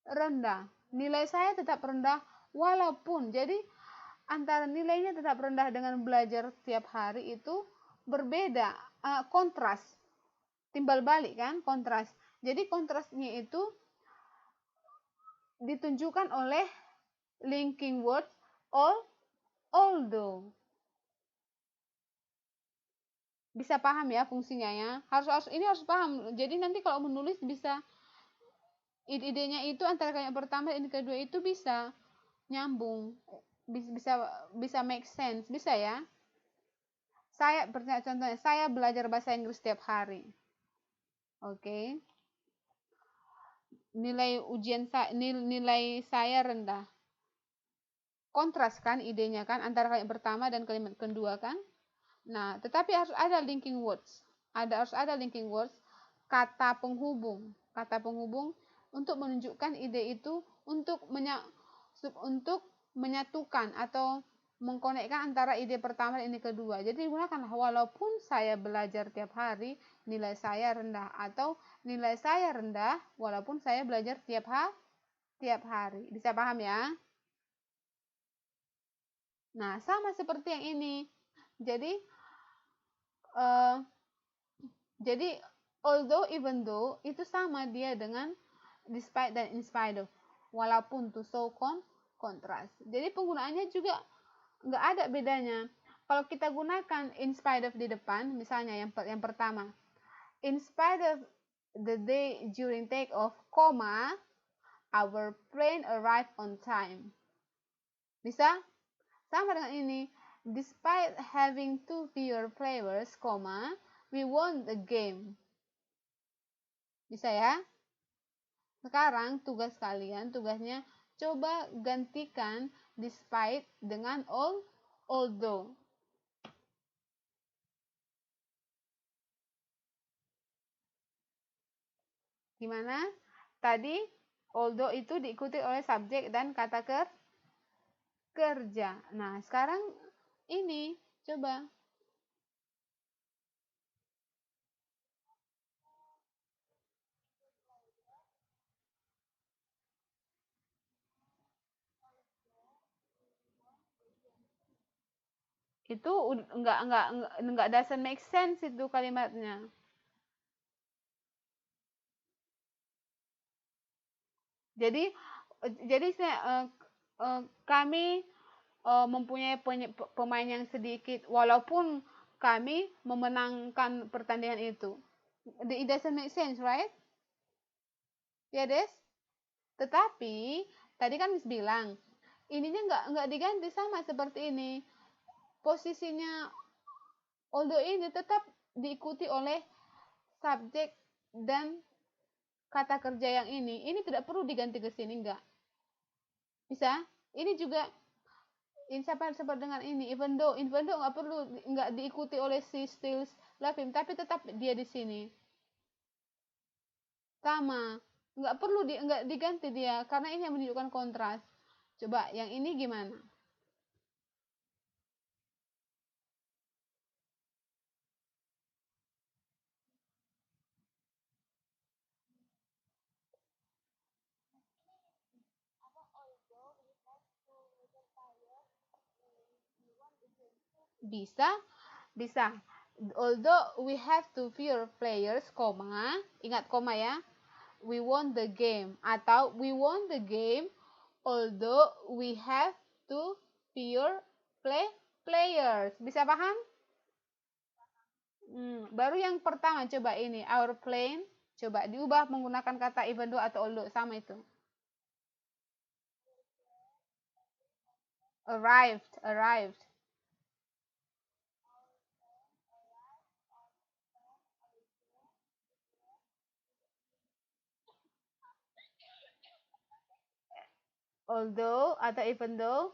rendah. Nilai saya tetap rendah walaupun. Jadi antara nilainya tetap rendah dengan belajar setiap hari itu berbeda, kontras. Timbal balik kan, kontras. Jadi kontrasnya itu ditunjukkan oleh linking words although. Bisa paham ya fungsinya ya? Harus paham. Jadi nanti kalau menulis bisa idenya itu antara kalimat pertama dan kedua itu bisa nyambung, bisa make sense, bisa ya. Contohnya, saya belajar bahasa Inggris setiap hari. Oke. Nilai saya rendah. Kontras kan idenya kan antara kalimat pertama dan kalimat kedua kan? Nah, tetapi harus ada linking words. Harus ada linking words, kata penghubung untuk menunjukkan ide itu, untuk menyatukan atau mengkonekkan antara ide pertama dan ide kedua. Jadi digunakan walaupun saya belajar tiap hari, nilai saya rendah, atau nilai saya rendah walaupun saya belajar tiap hari. Bisa paham ya? Nah, sama seperti yang ini. Jadi although, even though itu sama dia dengan despite dan in spite of, walaupun, to show contrast. Jadi penggunaannya juga nggak ada bedanya. Kalau kita gunakan in spite of di depan, misalnya yang pertama, in spite of the day during take off, our plane arrived on time. Bisa? Sama dengan ini, despite having 2 fewer players, we won the game. Bisa ya? Sekarang tugasnya coba gantikan despite dengan although. Gimana? Tadi although itu diikuti oleh subjek dan kata kerja. Nah, sekarang ini coba. Itu enggak doesn't make sense itu kalimatnya. Jadi kami mempunyai pemain yang sedikit walaupun kami memenangkan pertandingan itu. It doesn't make sense, right? Ya, Des? Tetapi tadi kan Miss bilang ininya enggak diganti sama seperti ini. Posisinya although ini tetap diikuti oleh subjek dan kata kerja yang ini tidak perlu diganti ke sini, enggak. Bisa? Ini juga siapa disebut dengan ini, even though nggak perlu, nggak diikuti oleh si still laughing, tapi tetap dia di sini sama, nggak perlu nggak diganti dia karena ini yang menunjukkan kontras. Coba yang ini gimana? Bisa, bisa. Although we have to fewer players, koma, ingat koma ya. We won the game atau we won the game although we have to fewer players. Bisa paham? Baru yang pertama coba ini our plane, coba diubah menggunakan kata even though atau although, sama itu. Arrived. Although atau even though.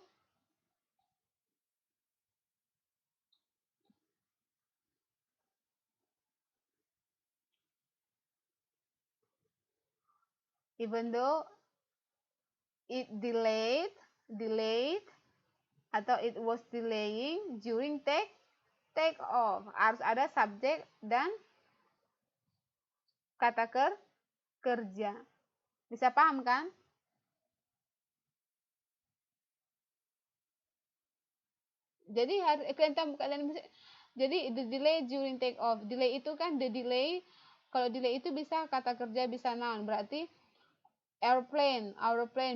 Even though it delayed atau it was delaying during take off. Harus ada subjek dan kata kerja. Bisa paham kan? Jadi jadi the delay during take off. Delay itu kan the delay. Kalau delay itu bisa kata kerja, bisa noun. Berarti airplane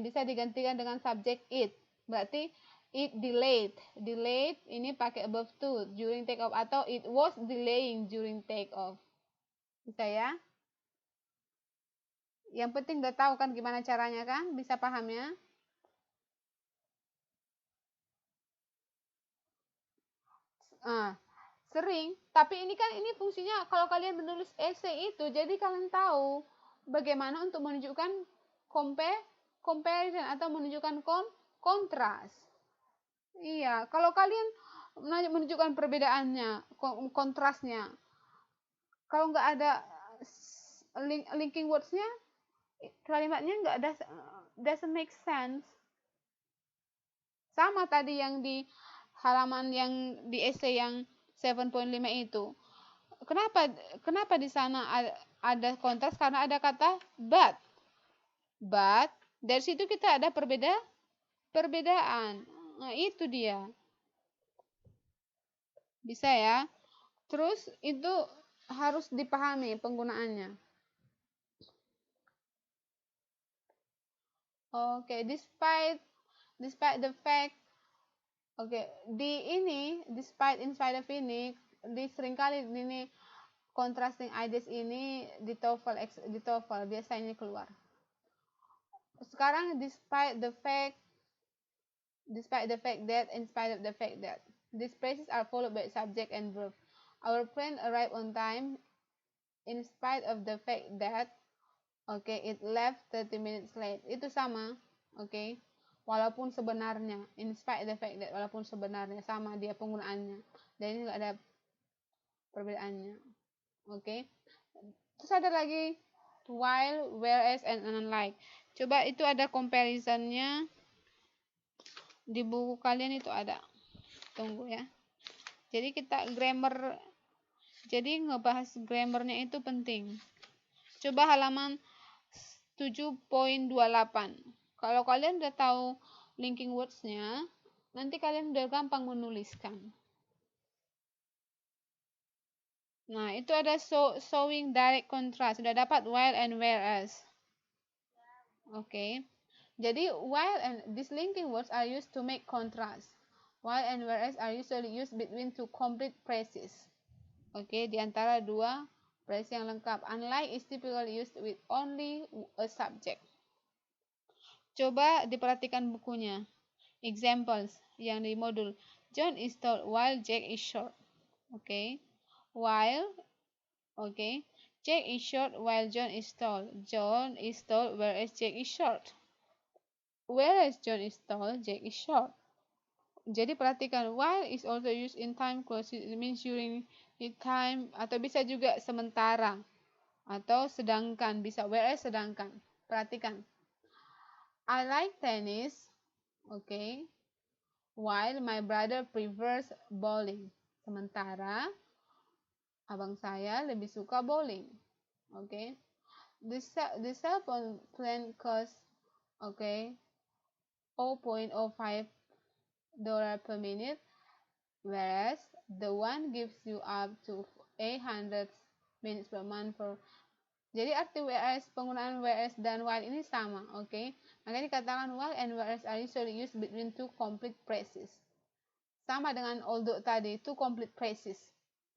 bisa digantikan dengan subjek it. Berarti it delayed. Delayed ini pakai above to during take off atau it was delaying during take off. Bisa ya? Yang penting udah tahu kan gimana caranya kan? Bisa paham ya? Sering, tapi ini kan ini fungsinya kalau kalian menulis essay itu, jadi kalian tahu bagaimana untuk menunjukkan comparison atau menunjukkan kontras. Iya, kalau kalian menunjukkan perbedaannya, kontrasnya, kalau nggak ada linking words-nya, kalimatnya nggak ada, doesn't make sense. Sama tadi yang di halaman yang di essay yang 7.5 itu. Kenapa di sana ada kontras? Karena ada kata but. Dari situ kita ada perbedaan. Nah, itu dia. Bisa ya? Terus itu harus dipahami penggunaannya. Oke, despite the fact, di ini, despite, in spite of ini, seringkali ini contrasting ideas ini di TOEFL biasanya keluar. Sekarang despite the fact that, in spite of the fact that, these phrases are followed by subject and verb. Our plane arrived on time in spite of the fact that, it left 30 minutes late. Itu sama, walaupun sebenarnya, in spite of the fact that, walaupun sebenarnya sama dia penggunaannya, dan ini nggak ada perbedaannya. Terus ada lagi while, whereas, and unlike. Coba itu ada comparisonnya di buku kalian, itu ada. Tunggu ya. Jadi kita grammar, jadi ngebahas grammarnya itu penting. Coba halaman 7.28. Kalau kalian udah tahu linking words-nya, nanti kalian udah gampang menuliskan. Nah, itu ada showing direct contrast. Sudah dapat while and whereas. Jadi while and these linking words are used to make contrast. While and whereas are usually used between two complete phrases. Di antara dua phrase yang lengkap. Unlike is typically used with only a subject. Coba diperhatikan bukunya. Examples yang di modul. John is tall while Jack is short. While, Jack is short while John is tall. John is tall whereas Jack is short. Whereas John is tall, Jack is short. Jadi perhatikan, while is also used in time clause. It means during the time, atau bisa juga sementara, atau sedangkan, bisa whereas sedangkan. Perhatikan. I like tennis, okay, while my brother prefers bowling. Sementara abang saya lebih suka bowling. Okay. The cell phone plan costs, okay, $0.05 per minute, whereas the one gives you up to 800 minutes per month for. Jadi arti whereas, penggunaan whereas dan while ini sama, oke? Okay? Maka dikatakan while and whereas are usually used between two complete phrases. Sama dengan although tadi, two complete phrases,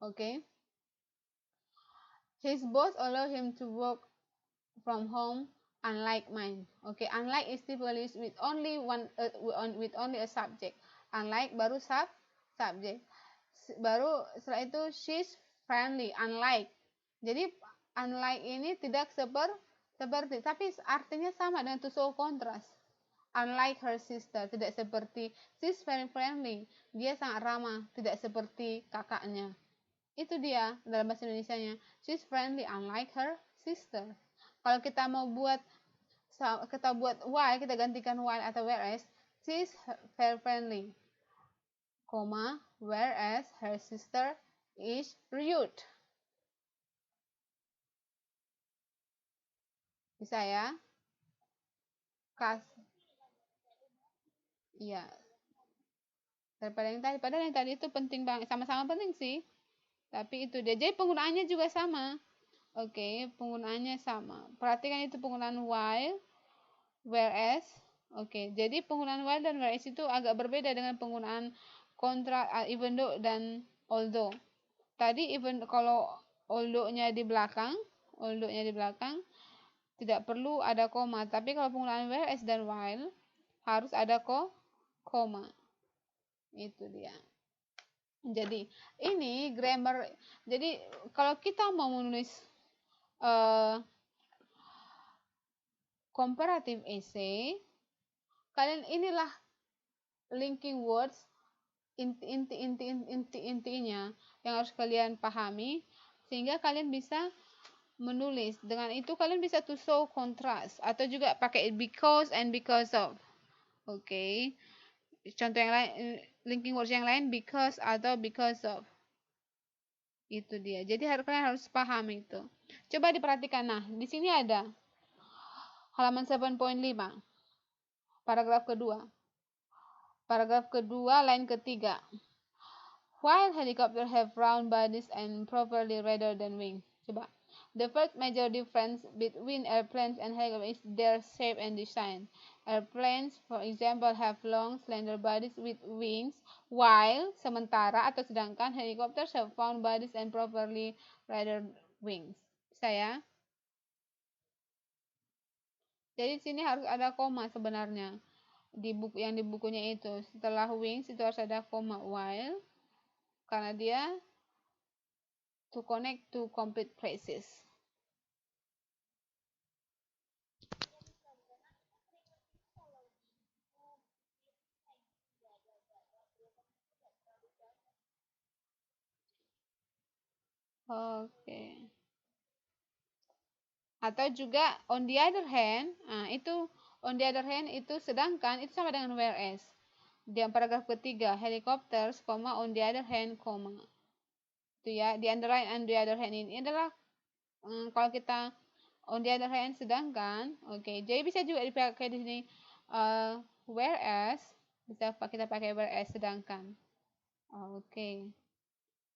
oke? Okay? His boss allow him to work from home, unlike mine. Oke, okay? Unlike is typically used with only with only a subject. Unlike baru subject. Baru setelah itu she's friendly, unlike. Jadi unlike ini tidak seperti, tapi artinya sama dengan to show contrast. Unlike her sister, tidak seperti, she's very friendly, dia sangat ramah, tidak seperti kakaknya. Itu dia dalam bahasa Indonesianya, she's friendly unlike her sister. Kalau kita mau buat while, kita gantikan while atau whereas, she's very friendly, whereas her sister is rude. Bisa ya? Iya. Daripada yang tadi. Padahal yang tadi itu penting banget. Sama-sama penting sih. Tapi itu dia. Jadi penggunaannya juga sama. Oke, penggunaannya sama. Perhatikan itu penggunaan while, whereas. Oke, jadi penggunaan while dan whereas itu agak berbeda dengan penggunaan kontra, even though dan although. Tadi even kalau although-nya di belakang, tidak perlu ada koma, tapi kalau penggunaan whereas dan while harus ada koma. Itu dia. Jadi ini grammar. Jadi kalau kita mau menulis comparative essay, kalian inilah linking words intinya yang harus kalian pahami sehingga kalian bisa menulis. Dengan itu kalian bisa to show contrast atau juga pakai because and because of. Oke. Contoh yang lain, linking words yang lain because atau because of. Itu dia. Jadi kalian harus paham itu. Coba diperhatikan. Nah, di sini ada halaman 7.5. Paragraf kedua, line ketiga. While helicopters have round bodies and properly rather than wings. Coba. The first major difference between airplanes and helicopters is their shape and design. Airplanes, for example, have long, slender bodies with wings, while, sementara atau sedangkan, helicopters have round bodies and properly rather wings. Bisa ya? Jadi sini harus ada koma sebenarnya. Di bukunya itu. Setelah wings itu harus ada koma while, karena dia to connect to complete phrases. Oke. Atau juga on the other hand, itu on the other hand itu sedangkan itu sama dengan whereas. Di paragraf ketiga, helicopters, on the other hand, itu ya, di underline on the other hand ini adalah kalau kita on the other hand sedangkan, oke. Jadi bisa juga dipakai di sini whereas, bisa kita pakai whereas sedangkan. Oke.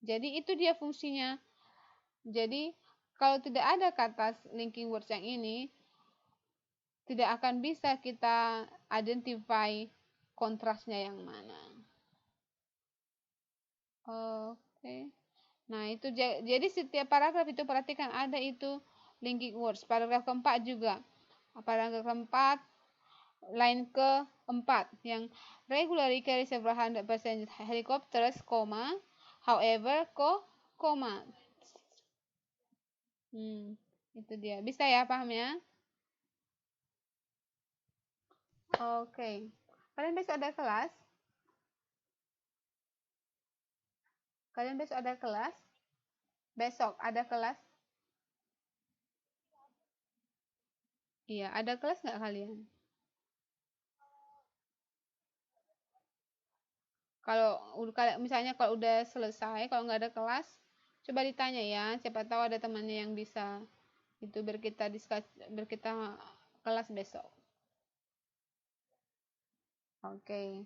Jadi itu dia fungsinya. Jadi kalau tidak ada kata linking words yang ini, tidak akan bisa kita identify kontrasnya yang mana. Oke. Nah, itu jadi setiap paragraf itu perhatikan ada itu linking words. Paragraf keempat juga. Paragraf keempat, line keempat yang regularly carry several hundred passenger helicopters, however, Itu dia. Bisa ya, paham ya? Oke. Kalian besok ada kelas? Kalian besok ada kelas? Besok ada kelas? Iya, ada kelas nggak kalian? Kalau misalnya kalau udah selesai, kalau nggak ada kelas, coba ditanya ya. Siapa tahu ada temannya yang bisa itu biar kita kelas besok. Oke.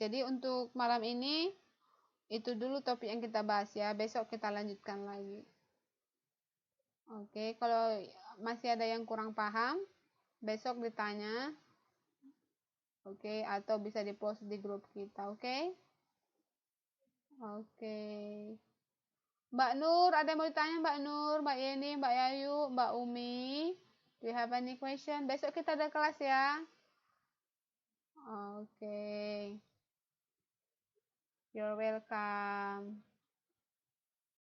Jadi untuk malam ini itu dulu topik yang kita bahas ya. Besok kita lanjutkan lagi. Oke, kalau masih ada yang kurang paham, besok ditanya. Oke, atau bisa di-post di grup kita, oke? Oke. Mbak Nur, ada yang mau ditanya Mbak Nur, Mbak Yeni, Mbak Yayu, Mbak Umi? Do you have any question? Besok kita ada kelas ya. Oke. You're welcome.